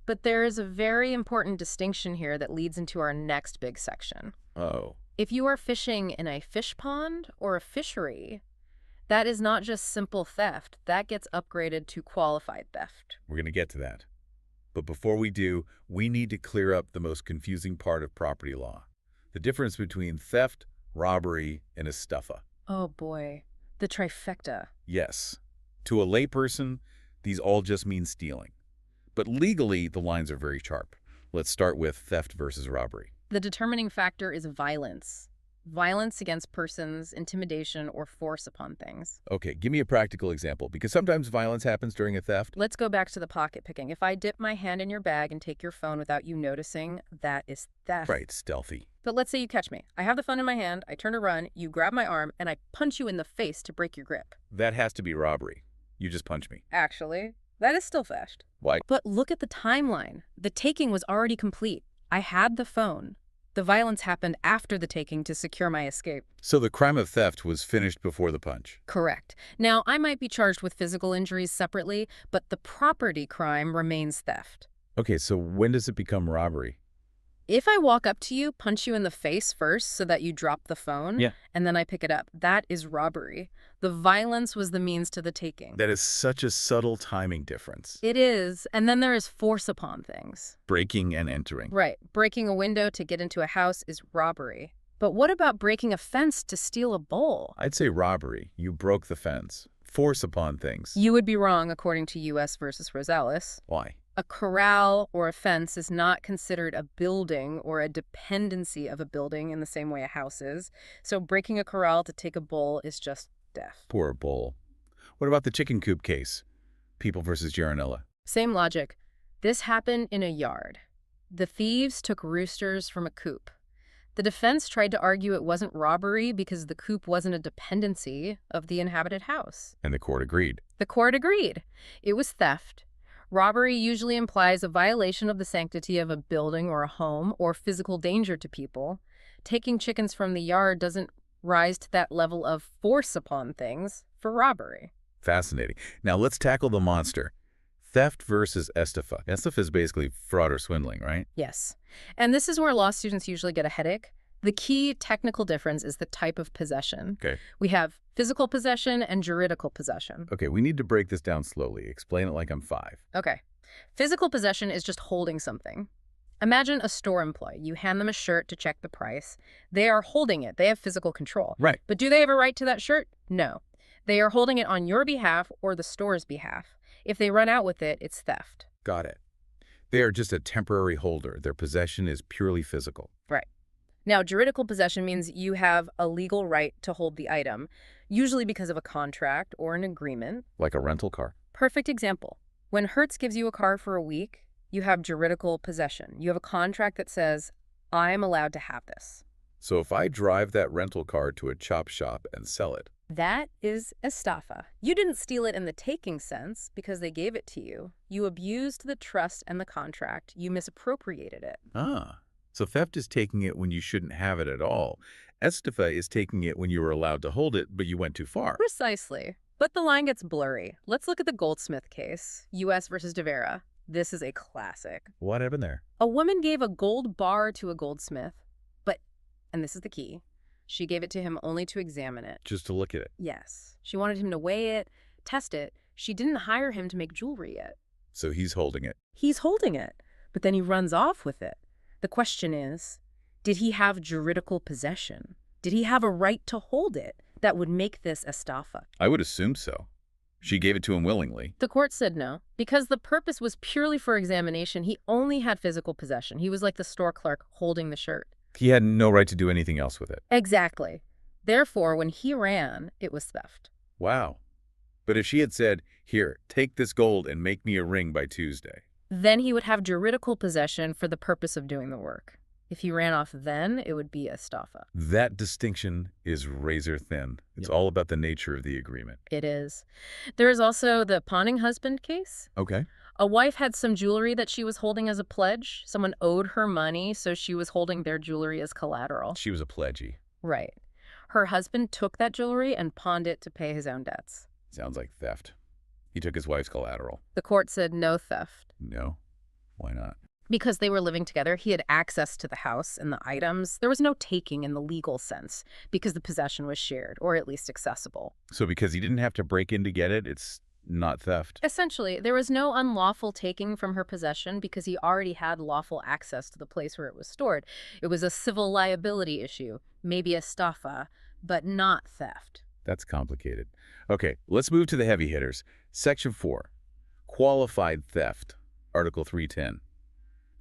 But there is a very important distinction here that leads into our next big section.
Oh.
If you are fishing in a fish pond or a fishery, that is not just simple theft. That gets upgraded to qualified theft.
We're going to get to that. But before we do, we need to clear up the most confusing part of property law. The difference between theft, robbery, and estafa.
Oh boy, the trifecta.
Yes. To a layperson, these all just mean stealing. But legally, the lines are very sharp. Let's start with theft versus robbery.
The determining factor is violence. Violence against persons, intimidation, or force upon things.
Okay, give me a practical example, because sometimes violence happens during a theft.
Let's go back to the pocket picking. If I dip my hand in your bag and take your phone without you noticing, that is theft.
Right, stealthy.
But let's say you catch me. I have the phone in my hand, I turn to run, you grab my arm, and I punch you in the face to break your grip.
That has to be robbery. You just punch me.
Actually, That is still theft.
Why?
But look at the timeline. The taking was already complete. I had the phone. The violence happened after the taking to secure my escape.
So the crime of theft was finished before the punch.
Correct. Now, I might be charged with physical injuries separately, but the property crime remains theft.
Okay, so when does it become robbery?
If I walk up to you, punch you in the face first so that you drop the phone,
Yeah.
and then I pick it up, that is robbery. The violence was the means to the taking.
That is such a subtle timing difference.
It is, and then there is force upon things.
Breaking and entering.
Right. Breaking a window to get into a house is robbery. But what about breaking a fence to steal a bowl?
I'd say robbery. You broke the fence. Force upon things.
You would be wrong according to U.S. versus Rosales.
Why?
A corral or a fence is not considered a building or a dependency of a building in the same way a house is. So breaking a corral to take a bowl is just theft.
Poor bull. What about the chicken coop case? People versus Jaranella.
Same logic. This happened in a yard. The thieves took roosters from a coop. The defense tried to argue it wasn't robbery because the coop wasn't a dependency of the inhabited house.
And the court agreed.
The court agreed. It was theft. Robbery usually implies a violation of the sanctity of a building or a home or physical danger to people. Taking chickens from the yard doesn't rise to that level of force upon things for robbery.
Fascinating. Now let's tackle the monster. Theft versus estafa. Estafa is basically fraud or swindling, right?
Yes. And this is where law students usually get a headache. The key technical difference is the type of possession.
Okay.
We have physical possession and juridical possession.
Okay, we need to break this down slowly. Explain it like I'm 5.
Okay. Physical possession is just holding something. Imagine a store employee. You hand them a shirt to check the price. They are holding it. They have physical control.
Right.
But do they have a right to that shirt? No. They are holding it on your behalf or the store's behalf. If they run out with it, it's theft.
Got it. They are just a temporary holder. Their possession is purely physical.
Right. Now, juridical possession means you have a legal right to hold the item, usually because of a contract or an agreement.
Like a rental car.
Perfect example. When Hertz gives you a car for a week, you have juridical possession. You have a contract that says, I am allowed to have this.
So if I drive that rental car to a chop shop and sell it,
That is estafa. You didn't steal it in the taking sense because they gave it to you. You abused the trust and the contract. You misappropriated it.
So theft is taking it when you shouldn't have it at all. Estafa is taking it when you were allowed to hold it, but you went too far.
Precisely. But the line gets blurry. Let's look at the Goldsmith case, U.S. versus De Vera. This is a classic.
What happened there?
A woman gave a gold bar to a goldsmith, but, and this is the key, she gave it to him only to examine it.
Just to look at it.
Yes. She wanted him to weigh it, test it. She didn't hire him to make jewelry yet.
So he's holding it.
He's holding it, but then he runs off with it. The question is, did he have juridical possession? Did he have a right to hold it that would make this estafa?
I would assume so. She gave it to him willingly.
The court said no. Because the purpose was purely for examination, he only had physical possession. He was like the store clerk holding the shirt.
He had no right to do anything else with it.
Exactly. Therefore, when he ran, it was theft.
Wow. But if she had said, here, take this gold and make me a ring by Tuesday.
Then he would have juridical possession for the purpose of doing the work. If he ran off then, it would be estafa.
That distinction is razor thin. It's all about the nature of the agreement.
It is. There is also the pawning husband case.
Okay.
A wife had some jewelry that she was holding as a pledge. Someone owed her money, so she was holding their jewelry as collateral.
She was a pledgee.
Right. Her husband took that jewelry and pawned it to pay his own debts.
Sounds like theft. He took his wife's collateral.
The court said no theft.
No. Why not?
Because they were living together, he had access to the house and the items. There was no taking in the legal sense because the possession was shared, or at least accessible.
So because he didn't have to break in to get it, it's not theft?
Essentially, there was no unlawful taking from her possession because he already had lawful access to the place where it was stored. It was a civil liability issue, maybe estafa, but not theft.
That's complicated. Okay, let's move to the heavy hitters. Section 4, qualified theft, Article 310.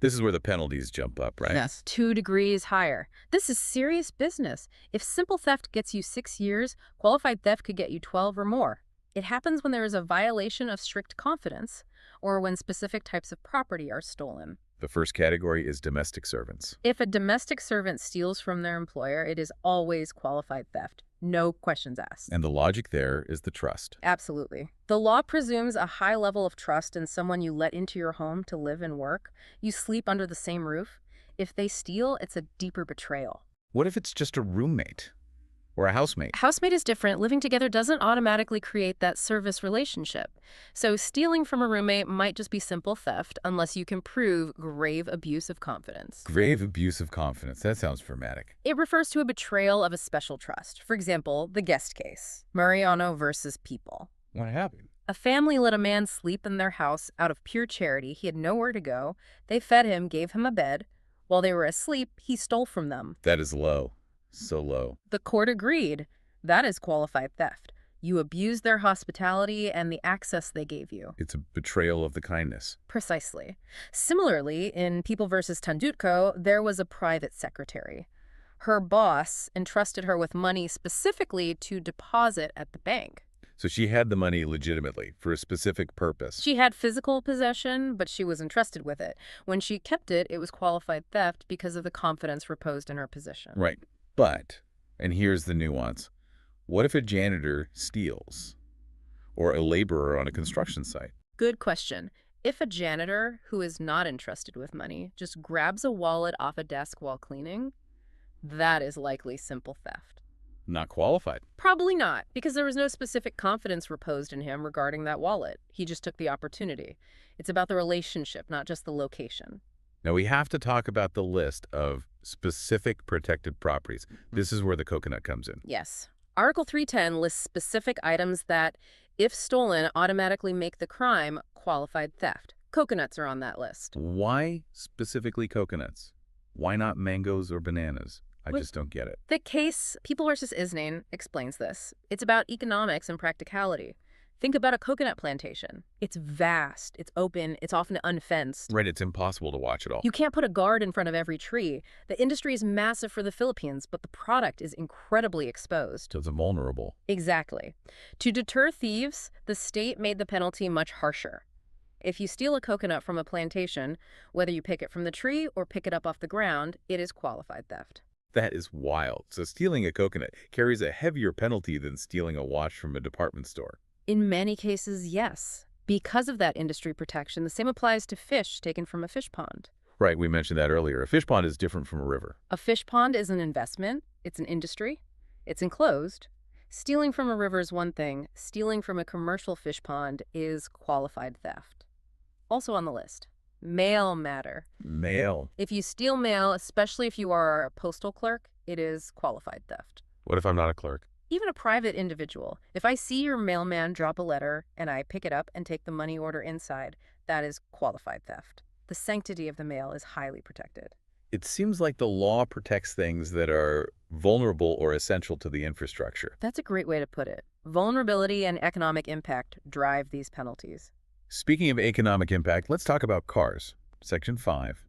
This is where the penalties jump up, right?
Yes, 2 degrees higher. This is serious business. If simple theft gets you 6 years, qualified theft could get you 12 or more. It happens when there is a violation of strict confidence or when specific types of property are stolen.
The first category is domestic servants.
If a domestic servant steals from their employer, it is always qualified theft. No questions asked.
And the logic there is the trust.
Absolutely. The law presumes a high level of trust in someone you let into your home to live and work. You sleep under the same roof. If they steal, it's a deeper betrayal.
What if it's just a roommate or a housemate?
Housemate is different. Living together doesn't automatically create that service relationship. So stealing from a roommate might just be simple theft unless you can prove grave abuse of confidence.
Grave abuse of confidence. That sounds dramatic.
It refers to a betrayal of a special trust. For example, the guest case, Mariano versus People.
What happened?
A family let a man sleep in their house out of pure charity. He had nowhere to go. They fed him, gave him a bed. While they were asleep, he stole from them.
That is low. So low.
The court agreed. That is qualified theft. You abused their hospitality and the access they gave you.
It's a betrayal of the kindness.
Precisely. Similarly, in People versus Tandutko, there was a private secretary. Her boss entrusted her with money specifically to deposit at the bank.
So she had the money legitimately for a specific purpose.
She had physical possession, but she was entrusted with it. When she kept it, it was qualified theft because of the confidence reposed in her position.
Right. But, and here's the nuance, what if a janitor steals? Or a laborer on a construction site?
Good question. If a janitor who is not entrusted with money just grabs a wallet off a desk while cleaning, that is likely simple theft.
Not qualified.
Probably not, because there was no specific confidence reposed in him regarding that wallet. He just took the opportunity. It's about the relationship, not just the location.
Now we have to talk about the list of specific protected properties. This is where the coconut comes in.
Yes. Article 310 lists specific items that, if stolen, automatically make the crime qualified theft. Coconuts are on that list.
Why specifically coconuts? Why not mangoes or bananas? I just don't get it.
The case People versus Isnane explains this. It's about economics and practicality. Think about a coconut plantation. It's vast, it's open, it's often unfenced.
Right, it's impossible to watch it all.
You can't put a guard in front of every tree. The industry is massive for the Philippines, but the product is incredibly exposed.
So it's vulnerable.
Exactly. To deter thieves, the state made the penalty much harsher. If you steal a coconut from a plantation, whether you pick it from the tree or pick it up off the ground, it is qualified theft.
That is wild. So stealing a coconut carries a heavier penalty than stealing a watch from a department store.
In many cases, yes. Because of that industry protection, the same applies to fish taken from a fish pond.
Right, we mentioned that earlier. A fish pond is different from a river.
A fish pond is an investment. It's an industry. It's enclosed. Stealing from a river is one thing. Stealing from a commercial fish pond is qualified theft. Also on the list, mail matter.
Mail.
If you steal mail, especially if you are a postal clerk, it is qualified theft.
What if I'm not a clerk?
Even a private individual. If I see your mailman drop a letter and I pick it up and take the money order inside, that is qualified theft. The sanctity of the mail is highly protected.
It seems like the law protects things that are vulnerable or essential to the infrastructure.
That's a great way to put it. Vulnerability and economic impact drive these penalties.
Speaking of economic impact, let's talk about cars. Section 5,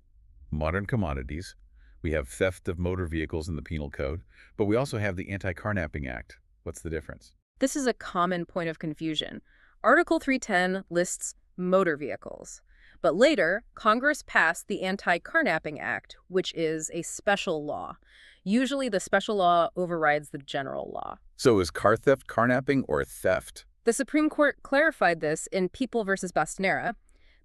modern commodities. We have theft of motor vehicles in the Penal Code, but we also have the Anti-Carnapping Act. What's the difference?
This is a common point of confusion. Article 310 lists motor vehicles, but later, Congress passed the Anti-Carnapping Act, which is a special law. Usually, the special law overrides the general law.
So is car theft carnapping or theft?
The Supreme Court clarified this in People versus Bastanera.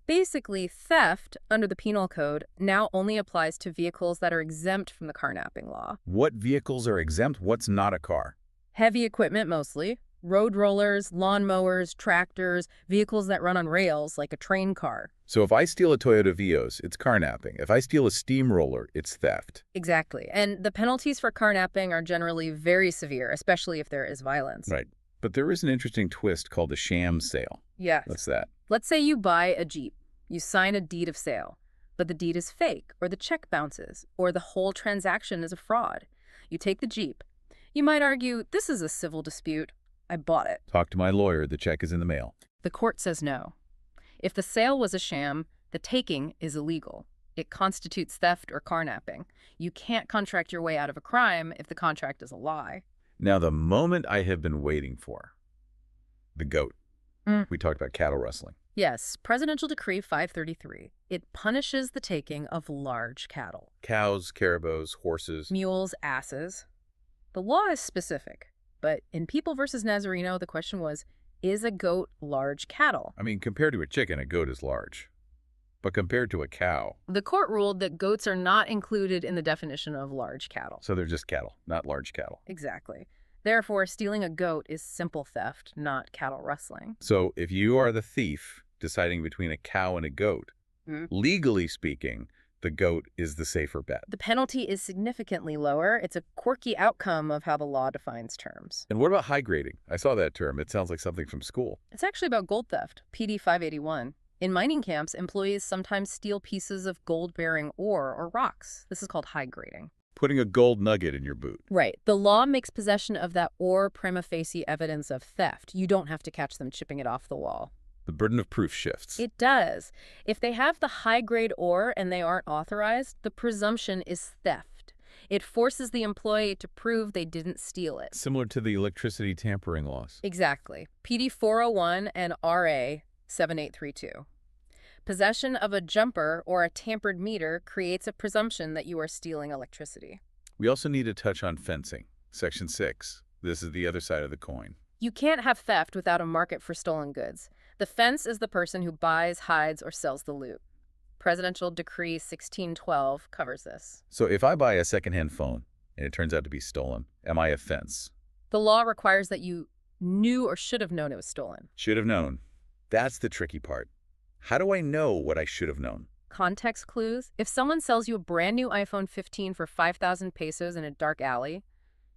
Basically, theft under the Penal Code now only applies to vehicles that are exempt from the carnapping law.
What vehicles are exempt? What's not a car?
Heavy equipment mostly. Road rollers, lawnmowers, tractors, vehicles that run on rails like a train car.
So if I steal a Toyota Vios, it's carnapping. If I steal a steamroller, it's theft.
Exactly. And the penalties for carnapping are generally very severe, especially if there is violence.
Right. But there is an interesting twist called a sham sale.
Yes.
What's that?
Let's say you buy a Jeep. You sign a deed of sale, but the deed is fake, or the check bounces, or the whole transaction is a fraud. You take the Jeep. You might argue, this is a civil dispute. I bought it.
Talk to my lawyer. The check is in the mail.
The court says no. If the sale was a sham, the taking is illegal. It constitutes theft or carnapping. You can't contract your way out of a crime if the contract is a lie.
Now, the moment I have been waiting for. The goat. We talked about cattle rustling.
Yes, Presidential Decree 533. It punishes the taking of large cattle.
Cows, caribous, horses.
Mules, asses. The law is specific, but in People v. Nazareno, the question was, is a goat large cattle?
I mean, compared to a chicken, a goat is large. But compared to a cow,
The court ruled that goats are not included in the definition of large cattle.
so they're just cattle, not large cattle.
Exactly. Therefore, stealing a goat is simple theft, not cattle rustling.
So if you are the thief deciding between a cow and a goat, legally speaking, the goat is the safer bet.
The penalty is significantly lower. It's a quirky outcome of how the law defines terms.
And what about high grading? I saw that term. It sounds like something from school.
It's actually about gold theft, PD 581. In mining camps, employees sometimes steal pieces of gold-bearing ore or rocks. This is called high grading.
Putting a gold nugget in your boot.
Right. The law makes possession of that ore prima facie evidence of theft. You don't have to catch them chipping it off the wall.
The burden of proof shifts.
It does. If they have the high-grade ore and they aren't authorized, the presumption is theft. It forces the employee to prove they didn't steal it.
Similar to the electricity tampering laws.
Exactly. PD 401 and RA 7832. Possession of a jumper or a tampered meter creates a presumption that you are stealing electricity.
We also need to touch on fencing. Section 6. This is the other side of the coin.
You can't have theft without a market for stolen goods. The fence is the person who buys, hides, or sells the loot. Presidential Decree 1612 covers this.
So if I buy a secondhand phone and it turns out to be stolen, am I a fence?
The law requires that you knew or should have known it was stolen.
Should have known. That's the tricky part. How do I know what I should have known?
Context clues. If someone sells you a brand new iPhone 15 for 5,000 pesos in a dark alley,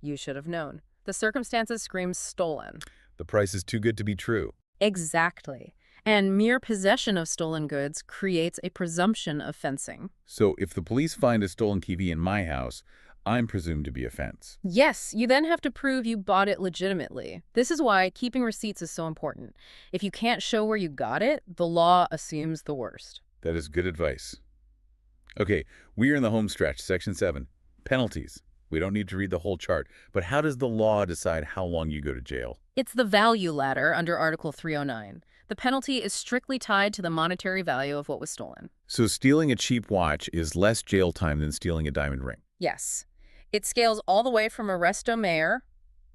you should have known. The circumstances scream stolen.
The price is too good to be true.
Exactly. And mere possession of stolen goods creates a presumption of fencing.
So if the police find a stolen TV in my house, I'm presumed to be a fence.
Yes, you then have to prove you bought it legitimately. This is why keeping receipts is so important. If you can't show where you got it, the law assumes the worst.
That is good advice. Okay, we are in the home stretch, Section 7. Penalties. We don't need to read the whole chart, but how does the law decide how long you go to jail?
It's the value ladder under Article 309. The penalty is strictly tied to the monetary value of what was stolen.
So stealing a cheap watch is less jail time than stealing a diamond ring.
Yes. It scales all the way from arresto mayor,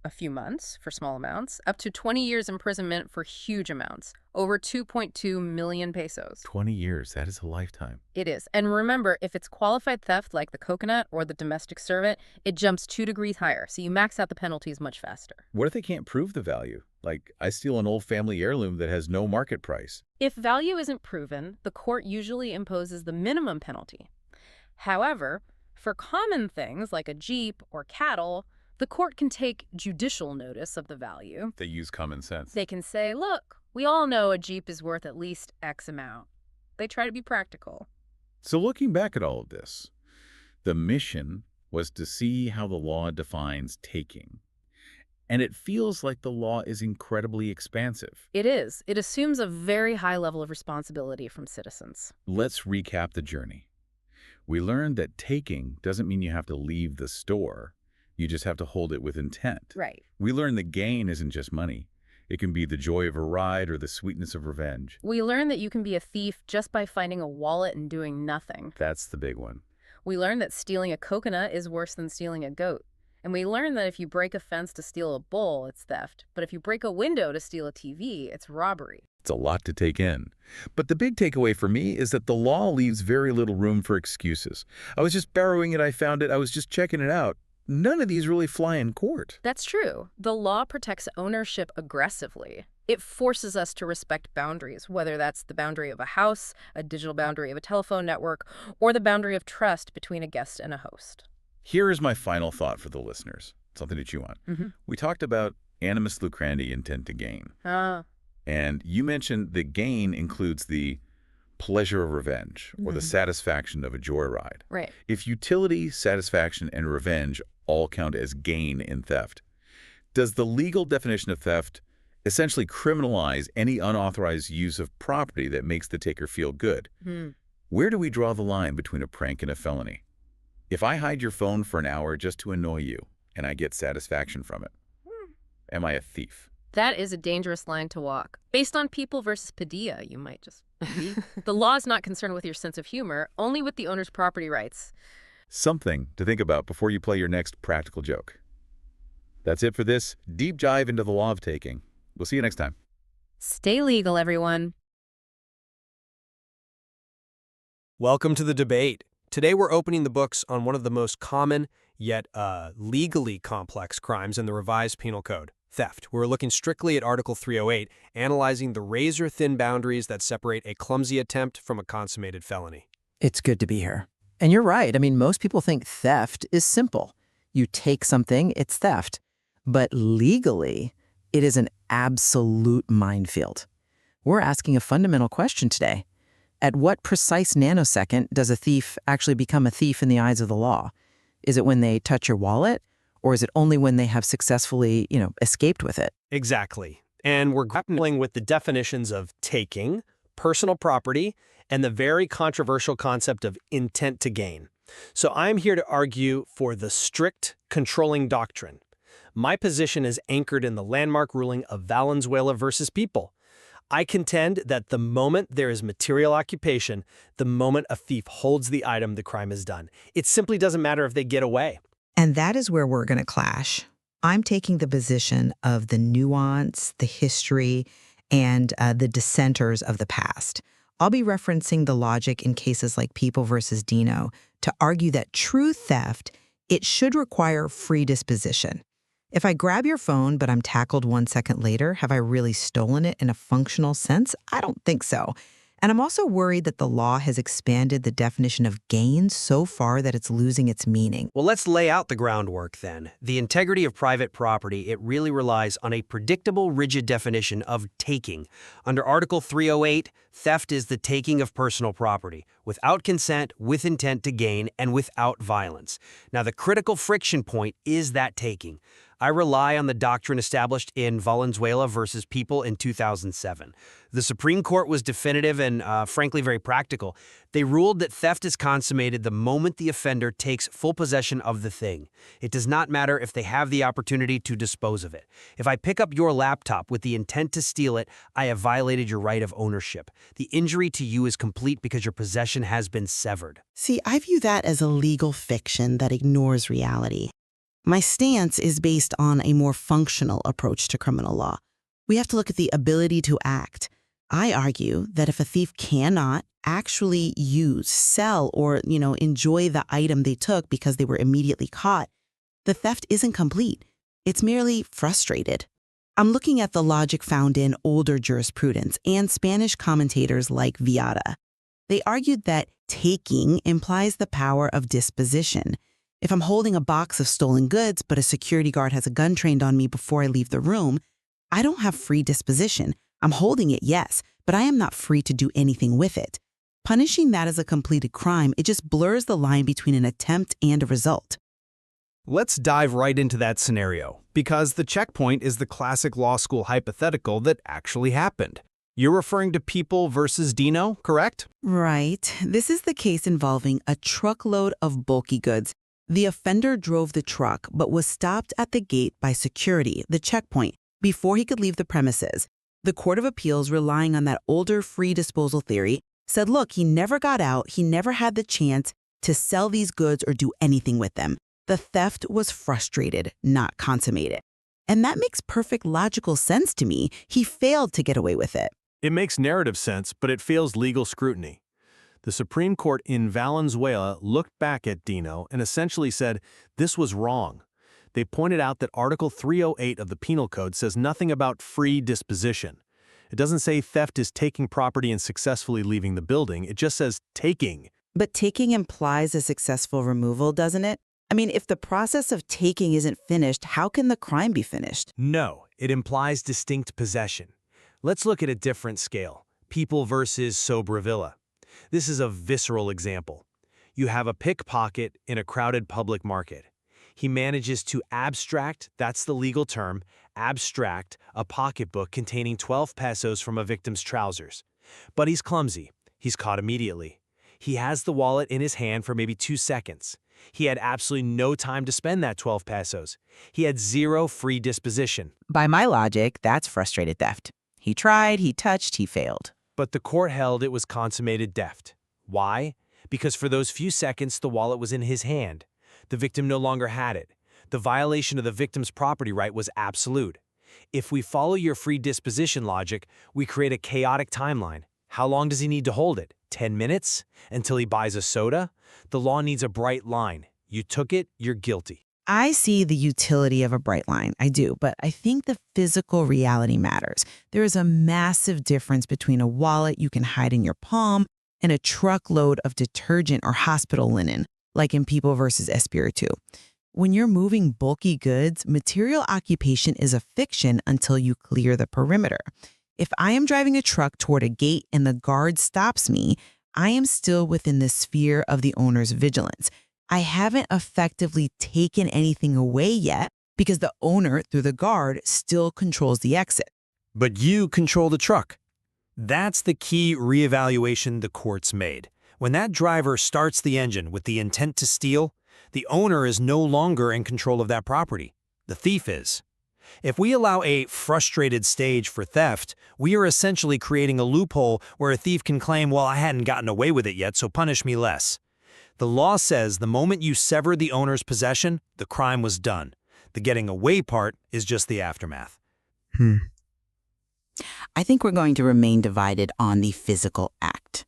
a few months for small amounts, up to 20 years imprisonment for huge amounts, over 2.2 million pesos.
20 years, that is a lifetime.
It is. And remember, if it's qualified theft like the coconut or the domestic servant, it jumps 2 degrees higher, so you max out the penalties much faster.
What if they can't prove the value? Like, I steal an old family heirloom that has no market price.
If value isn't proven, the court usually imposes the minimum penalty. However, for common things like a Jeep or cattle, the court can take judicial notice of the value.
They use common sense.
They can say, look, we all know a Jeep is worth at least X amount. They try to be practical.
So looking back at all of this, the mission was to see how the law defines taking. And it feels like the law is incredibly expansive.
It is. It assumes a very high level of responsibility from citizens.
Let's recap the journey. We learned that taking doesn't mean you have to leave the store. You just have to hold it with intent.
Right.
We learned the gain isn't just money. It can be the joy of a ride or the sweetness of revenge.
We learn that you can be a thief just by finding a wallet and doing nothing.
That's the big one.
We learn that stealing a coconut is worse than stealing a goat. And we learn that if you break a fence to steal a bull, it's theft. But if you break a window to steal a TV, it's robbery.
It's a lot to take in. But the big takeaway for me is that the law leaves very little room for excuses. I was just borrowing it, I found it, I was just checking it out. None of these really fly in court.
That's true. The law protects ownership aggressively. It forces us to respect boundaries, whether that's the boundary of a house, a digital boundary of a telephone network, or the boundary of trust between a guest and a host.
Here is my final thought for the listeners, something to chew on. We talked about animus lucrandi, intent to gain. And you mentioned the gain includes the pleasure of revenge or the satisfaction of a joyride.
Right.
If utility, satisfaction, and revenge all count as gain in theft, does the legal definition of theft essentially criminalize any unauthorized use of property that makes the taker feel good? Where do we draw the line between a prank and a felony? If I hide your phone for an hour just to annoy you and I get satisfaction from it, am I a thief?
That is a dangerous line to walk. Based on People versus Padilla, you might just be. The law is not concerned with your sense of humor, only with the owner's property rights.
Something to think about before you play your next practical joke. That's it for this deep dive into the law of taking. We'll see you next time.
Stay legal, everyone.
Welcome to the debate. Today we're opening the books on one of the most common, yet legally complex crimes in the Revised Penal Code, theft. We're looking strictly at Article 308, analyzing the razor-thin boundaries that separate a clumsy attempt from a consummated felony.
It's good to be here. And you're right. I mean, most people think theft is simple. You take something, it's theft. But legally, it is an absolute minefield. We're asking a fundamental question today. At what precise nanosecond does a thief actually become a thief in the eyes of the law? Is it when they touch your wallet? Or is it only when they have successfully, escaped with it?
Exactly. And we're grappling with the definitions of taking, personal property, and the very controversial concept of intent to gain. So I'm here to argue for the strict controlling doctrine. My position is anchored in the landmark ruling of Valenzuela versus People. I contend that the moment there is material occupation, the moment a thief holds the item, the crime is done. It simply doesn't matter if they get away.
And that is where we're going to clash. I'm taking the position of the nuance, the history, and the dissenters of the past. I'll be referencing the logic in cases like People versus Dino to argue that true theft, it should require free disposition. If I grab your phone, but I'm tackled 1 second later, have I really stolen it in a functional sense? I don't think so. And I'm also worried that the law has expanded the definition of gain so far that it's losing its meaning.
Well, let's lay out the groundwork then. The integrity of private property, it really relies on a predictable, rigid definition of taking. Under Article 308, theft is the taking of personal property, without consent, with intent to gain, and without violence. Now, the critical friction point is that taking. I rely on the doctrine established in Valenzuela versus People in 2007. The Supreme Court was definitive and, frankly, very practical. They ruled that theft is consummated the moment the offender takes full possession of the thing. It does not matter if they have the opportunity to dispose of it. If I pick up your laptop with the intent to steal it, I have violated your right of ownership. The injury to you is complete because your possession has been severed.
See, I view that as a legal fiction that ignores reality. My stance is based on a more functional approach to criminal law. We have to look at the ability to act. I argue that if a thief cannot actually use, sell, or, enjoy the item they took because they were immediately caught, the theft isn't complete. It's merely frustrated. I'm looking at the logic found in older jurisprudence and Spanish commentators like Viada. They argued that taking implies the power of disposition. If I'm holding a box of stolen goods, but a security guard has a gun trained on me before I leave the room, I don't have free disposition. I'm holding it, yes, but I am not free to do anything with it. Punishing that as a completed crime, it just blurs the line between an attempt and a result.
Let's dive right into that scenario, because the checkpoint is the classic law school hypothetical that actually happened. You're referring to People versus Dino, correct?
Right. This is the case involving a truckload of bulky goods. The offender drove the truck, but was stopped at the gate by security, the checkpoint, before he could leave the premises. The Court of Appeals, relying on that older free disposal theory, said, look, he never got out, he never had the chance to sell these goods or do anything with them. The theft was frustrated, not consummated. And that makes perfect logical sense to me. He failed to get away with it.
It makes narrative sense, but it fails legal scrutiny. The Supreme Court in Valenzuela looked back at Dino and essentially said this was wrong. They pointed out that Article 308 of the Penal Code says nothing about free disposition. It doesn't say theft is taking property and successfully leaving the building. It just says taking.
But taking implies a successful removal, doesn't it? I mean, if the process of taking isn't finished, how can the crime be finished?
No, it implies distinct possession. Let's look at a different scale. People versus Sobrevilla. This is a visceral example. You have a pickpocket in a crowded public market. He manages to abstract, that's the legal term, abstract a pocketbook containing 12 pesos from a victim's trousers. But he's clumsy. He's caught immediately. He has the wallet in his hand for maybe 2 seconds.
He had absolutely no time to spend that 12 pesos. He had zero free disposition.
By my logic, that's frustrated theft. He tried, he touched, he failed.
But the court held it was consummated theft. Why? Because for those few seconds, the wallet was in his hand. The victim no longer had it. The violation of the victim's property right was absolute. If we follow your free disposition logic, we create a chaotic timeline. How long does he need to hold it? 10 minutes? Until he buys a soda? The law needs a bright line. You took it, you're guilty.
I see the utility of a bright line, I do, but I think the physical reality matters. There is a massive difference between a wallet you can hide in your palm and a truckload of detergent or hospital linen, like in People versus Espiritu. When you're moving bulky goods, material occupation is a fiction until you clear the perimeter. If I am driving a truck toward a gate and the guard stops me, I am still within the sphere of the owner's vigilance. I haven't effectively taken anything away yet because the owner, through the guard, still controls the exit.
But you control the truck. That's the key reevaluation the courts made. When that driver starts the engine with the intent to steal, the owner is no longer in control of that property. The thief is. If we allow a frustrated stage for theft, we are essentially creating a loophole where a thief can claim, well, I hadn't gotten away with it yet, so punish me less. The law says the moment you sever the owner's possession, the crime was done. The getting away part is just the aftermath.
I think we're going to remain divided on the physical act.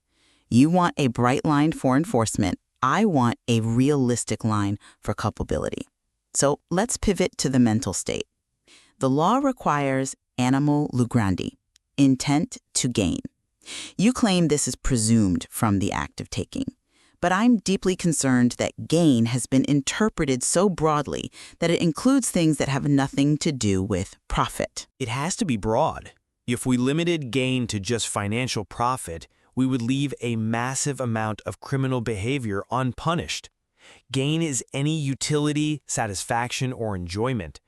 You want a bright line for enforcement. I want a realistic line for culpability. So let's pivot to the mental state. The law requires animal lucrandi, intent to gain. You claim this is presumed from the act of taking. But I'm deeply concerned that gain has been interpreted so broadly that it includes things that have nothing to do with profit.
It has to be broad. If we limited gain to just financial profit, we would leave a massive amount of criminal behavior unpunished. Gain is any utility, satisfaction, or enjoyment.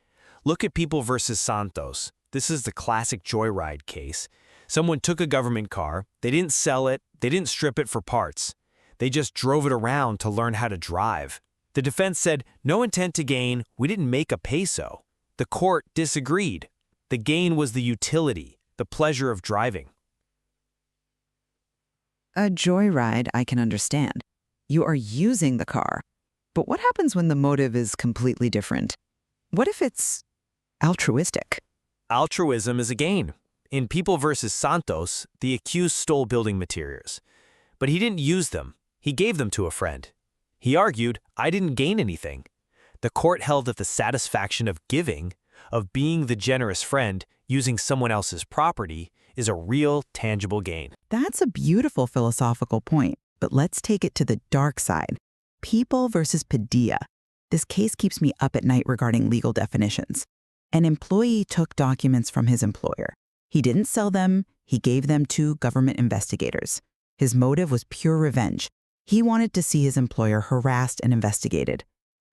Look at People versus Santos. This is the classic joyride case. Someone took a government car, they didn't sell it, they didn't strip it for parts. They just drove it around to learn how to drive. The defense said, no intent to gain, we didn't make a peso. The court disagreed. The gain was the utility, the pleasure of driving.
A joyride I can understand. You are using the car. But what happens when the motive is completely different? What if it's altruistic?
Altruism is a gain. In People versus Santos, the accused stole building materials. But he didn't use them. He gave them to a friend. He argued, I didn't gain anything. The court held that the satisfaction of giving, of being the generous friend, using someone else's property, is a real, tangible gain.
That's a beautiful philosophical point, but let's take it to the dark side. People versus Padilla. This case keeps me up at night regarding legal definitions. An employee took documents from his employer. He didn't sell them, he gave them to government investigators. His motive was pure revenge. He wanted to see his employer harassed and investigated.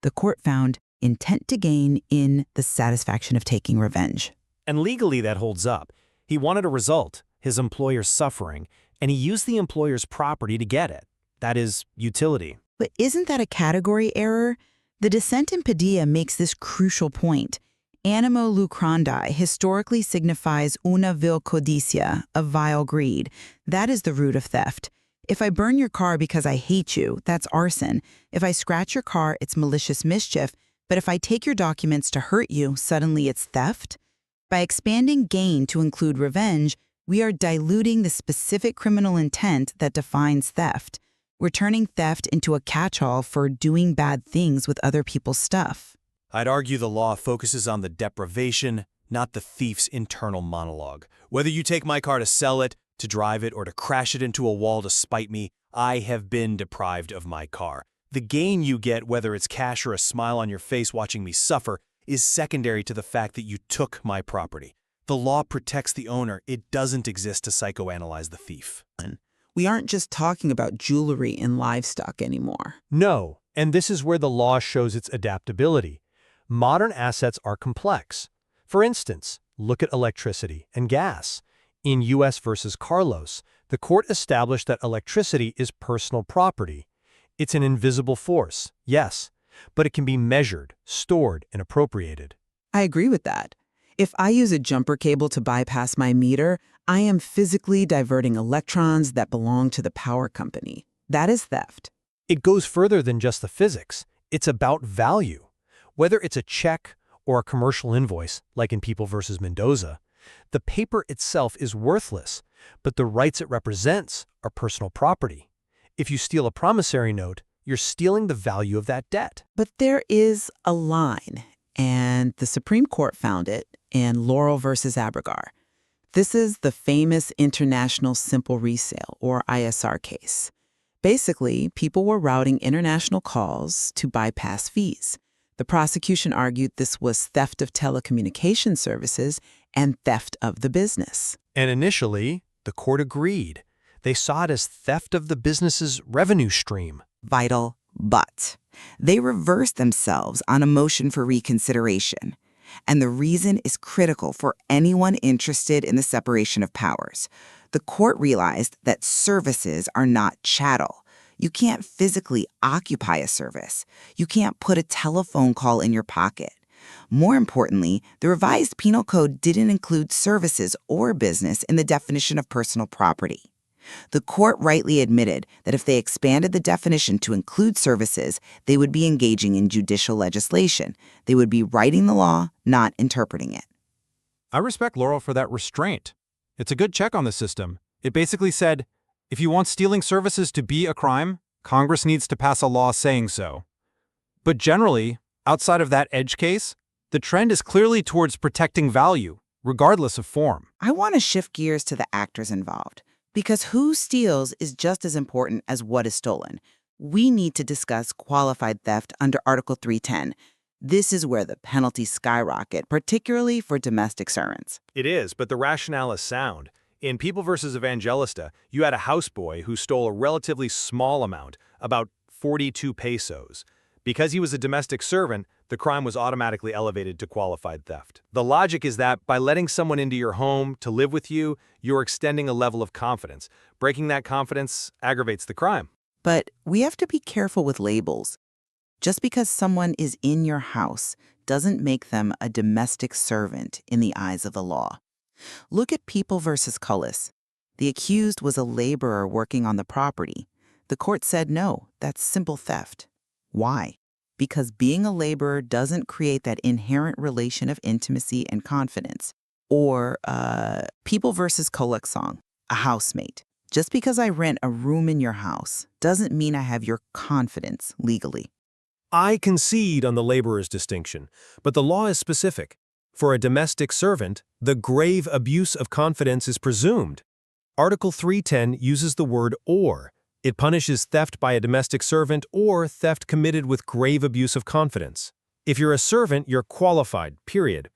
The court found intent to gain in the satisfaction of taking revenge.
And legally that holds up. He wanted a result, his employer suffering, and he used the employer's property to get it. That is utility.
But isn't that a category error? The dissent in Padilla makes this crucial point. Animo lucrandi historically signifies una vil codicia, a vile greed. That is the root of theft. If I burn your car because I hate you, that's arson. If I scratch your car, it's malicious mischief. But if I take your documents to hurt you, suddenly it's theft? By expanding gain to include revenge, we are diluting the specific criminal intent that defines theft. We're turning theft into a catch-all for doing bad things with other people's stuff.
I'd argue the law focuses on the deprivation, not the thief's internal monologue. Whether you take my car to sell it, to drive it, or to crash it into a wall to spite me, I have been deprived of my car. The gain you get, whether it's cash or a smile on your face watching me suffer, is secondary to the fact that you took my property. The law protects the owner. It doesn't exist to psychoanalyze the thief.
We aren't just talking about jewelry and livestock anymore.
No, and this is where the law shows its adaptability. Modern assets are complex. For instance, look at electricity and gas. In U.S. versus Carlos, the court established that electricity is personal property. It's an invisible force, yes, but it can be measured, stored, and appropriated.
I agree with that. If I use a jumper cable to bypass my meter, I am physically diverting electrons that belong to the power company. That is theft.
It goes further than just the physics. It's about value. Whether it's a check or a commercial invoice, like in People versus Mendoza, the paper itself is worthless, but the rights it represents are personal property. If you steal a promissory note, you're stealing the value of that debt.
But there is a line, and the Supreme Court found it in Laurel versus Abrigar. This is the famous International Simple Resale, or ISR case. Basically, people were routing international calls to bypass fees. The prosecution argued this was theft of telecommunication services and theft of the business.
And initially, the court agreed. They saw it as theft of the business's revenue stream.
Vital, but they reversed themselves on a motion for reconsideration. And the reason is critical for anyone interested in the separation of powers. The court realized that services are not chattel. You can't physically occupy a service. You can't put a telephone call in your pocket. More importantly, the Revised Penal Code didn't include services or business in the definition of personal property. The court rightly admitted that if they expanded the definition to include services, they would be engaging in judicial legislation. They would be writing the law, not interpreting it.
I respect Laurel for that restraint. It's a good check on the system. It basically said, if you want stealing services to be a crime, Congress needs to pass a law saying so. But generally, outside of that edge case, the trend is clearly towards protecting value, regardless of form.
I want to shift gears to the actors involved, because who steals is just as important as what is stolen. We need to discuss qualified theft under Article 310. This is where the penalties skyrocket, particularly for domestic servants.
It is, but the rationale is sound. In People versus Evangelista, you had a houseboy who stole a relatively small amount, about 42 pesos. Because he was a domestic servant, the crime was automatically elevated to qualified theft. The logic is that by letting someone into your home to live with you, you're extending a level of confidence. Breaking that confidence aggravates the crime.
But we have to be careful with labels. Just because someone is in your house doesn't make them a domestic servant in the eyes of the law. Look at People versus Cullis. The accused was a laborer working on the property. The court said no, that's simple theft. Why? Because being a laborer doesn't create that inherent relation of intimacy and confidence. Or People versus Colexong, a housemate. Just because I rent a room in your house doesn't mean I have your confidence legally.
I concede on the laborer's distinction, but the law is specific. For a domestic servant, the grave abuse of confidence is presumed. Article 310 uses the word or. It punishes theft by a domestic servant or theft committed with grave abuse of confidence. If you're a servant, you're qualified, period.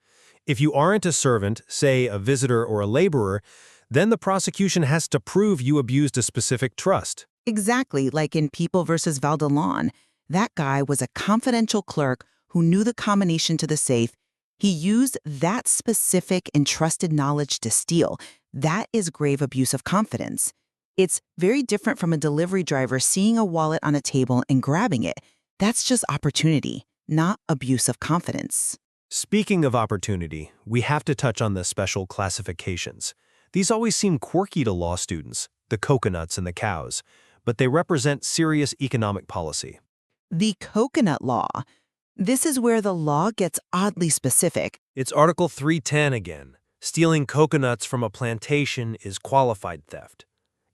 If you aren't a servant, say a visitor or a laborer, then the prosecution has to prove you abused a specific trust.
Exactly like in People versus Valdelon. That guy was a confidential clerk who knew the combination to the safe. He used that specific entrusted knowledge to steal. That is grave abuse of confidence. It's very different from a delivery driver seeing a wallet on a table and grabbing it. That's just opportunity, not abuse of confidence.
Speaking of opportunity, we have to touch on the special classifications. These always seem quirky to law students, the coconuts and the cows, but they represent serious economic policy.
The coconut law. This is where the law gets oddly specific.
It's Article 310 again. Stealing coconuts from a plantation is qualified theft.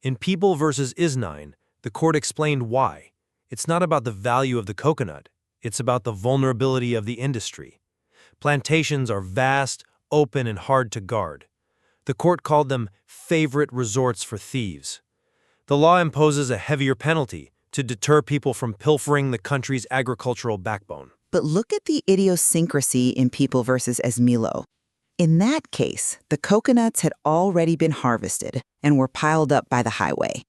In People versus Isnine, the court explained why. It's not about the value of the coconut. It's about the vulnerability of the industry. Plantations are vast, open, and hard to guard. The court called them favorite resorts for thieves. The law imposes a heavier penalty to deter people from pilfering the country's agricultural backbone.
But look at the idiosyncrasy in People versus Esmilo. In that case, the coconuts had already been harvested and were piled up by the highway.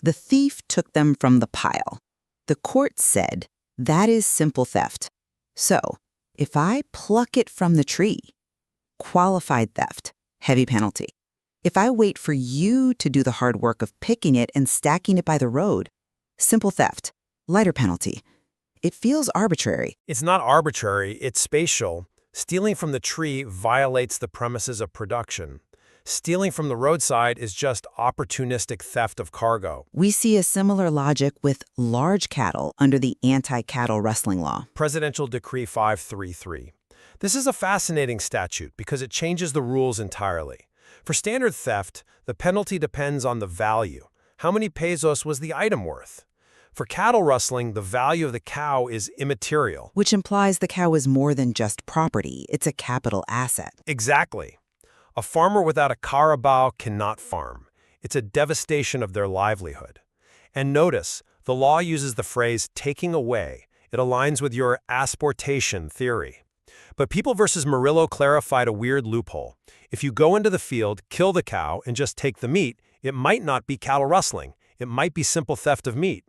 The thief took them from the pile. The court said that is simple theft. So, if I pluck it from the tree, qualified theft, heavy penalty. If I wait for you to do the hard work of picking it and stacking it by the road, simple theft, lighter penalty. It feels arbitrary.
It's not arbitrary, it's spatial. Stealing from the tree violates the premises of production. Stealing from the roadside is just opportunistic theft of cargo.
We see a similar logic with large cattle under the anti-cattle rustling law.
Presidential Decree 533. This is a fascinating statute because it changes the rules entirely. For standard theft, the penalty depends on the value. How many pesos was the item worth? For cattle rustling, the value of the cow is immaterial.
Which implies the cow is more than just property. It's a capital asset.
Exactly. A farmer without a carabao cannot farm. It's a devastation of their livelihood. And notice, the law uses the phrase taking away. It aligns with your asportation theory. But People v. Murillo clarified a weird loophole. If you go into the field, kill the cow, and just take the meat, it might not be cattle rustling. It might be simple theft of meat.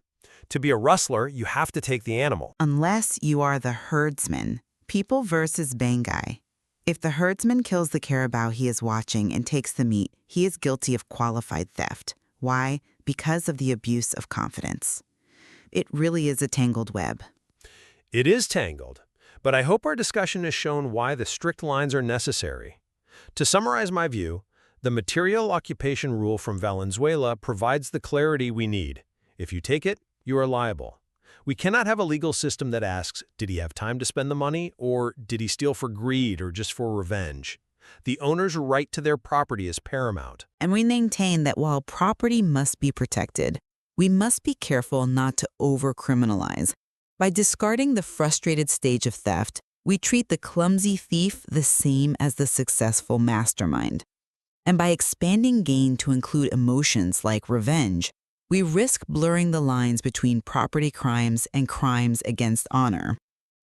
To be a rustler, you have to take the animal.
Unless you are the herdsman. People versus Bangai. If the herdsman kills the carabao he is watching and takes the meat, he is guilty of qualified theft. Why? Because of the abuse of confidence. It really is a tangled web.
It is tangled, but I hope our discussion has shown why the strict lines are necessary. To summarize my view, the material occupation rule from Valenzuela provides the clarity we need. If you take it, you are liable. We cannot have a legal system that asks, did he have time to spend the money, or did he steal for greed or just for revenge? The owner's right to their property is paramount.
And we maintain that while property must be protected, we must be careful not to over-criminalize. By discarding the frustrated stage of theft, we treat the clumsy thief the same as the successful mastermind. And by expanding gain to include emotions like revenge, we risk blurring the lines between property crimes and crimes against honor.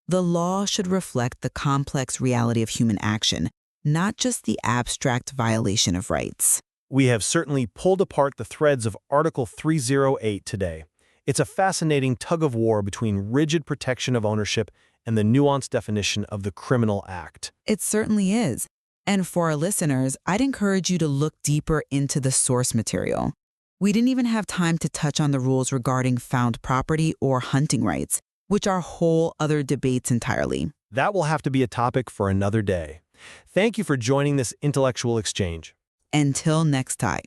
The law should reflect the complex reality of human action, not just the abstract violation of rights.
We have certainly pulled apart the threads of Article 308 today. It's a fascinating tug-of-war between rigid protection of ownership and the nuanced definition of the criminal act.
It certainly is. And for our listeners, I'd encourage you to look deeper into the source material. We didn't even have time to touch on the rules regarding found property or hunting rights, which are whole other debates entirely.
That will have to be a topic for another day. Thank you for joining this intellectual exchange.
Until next time.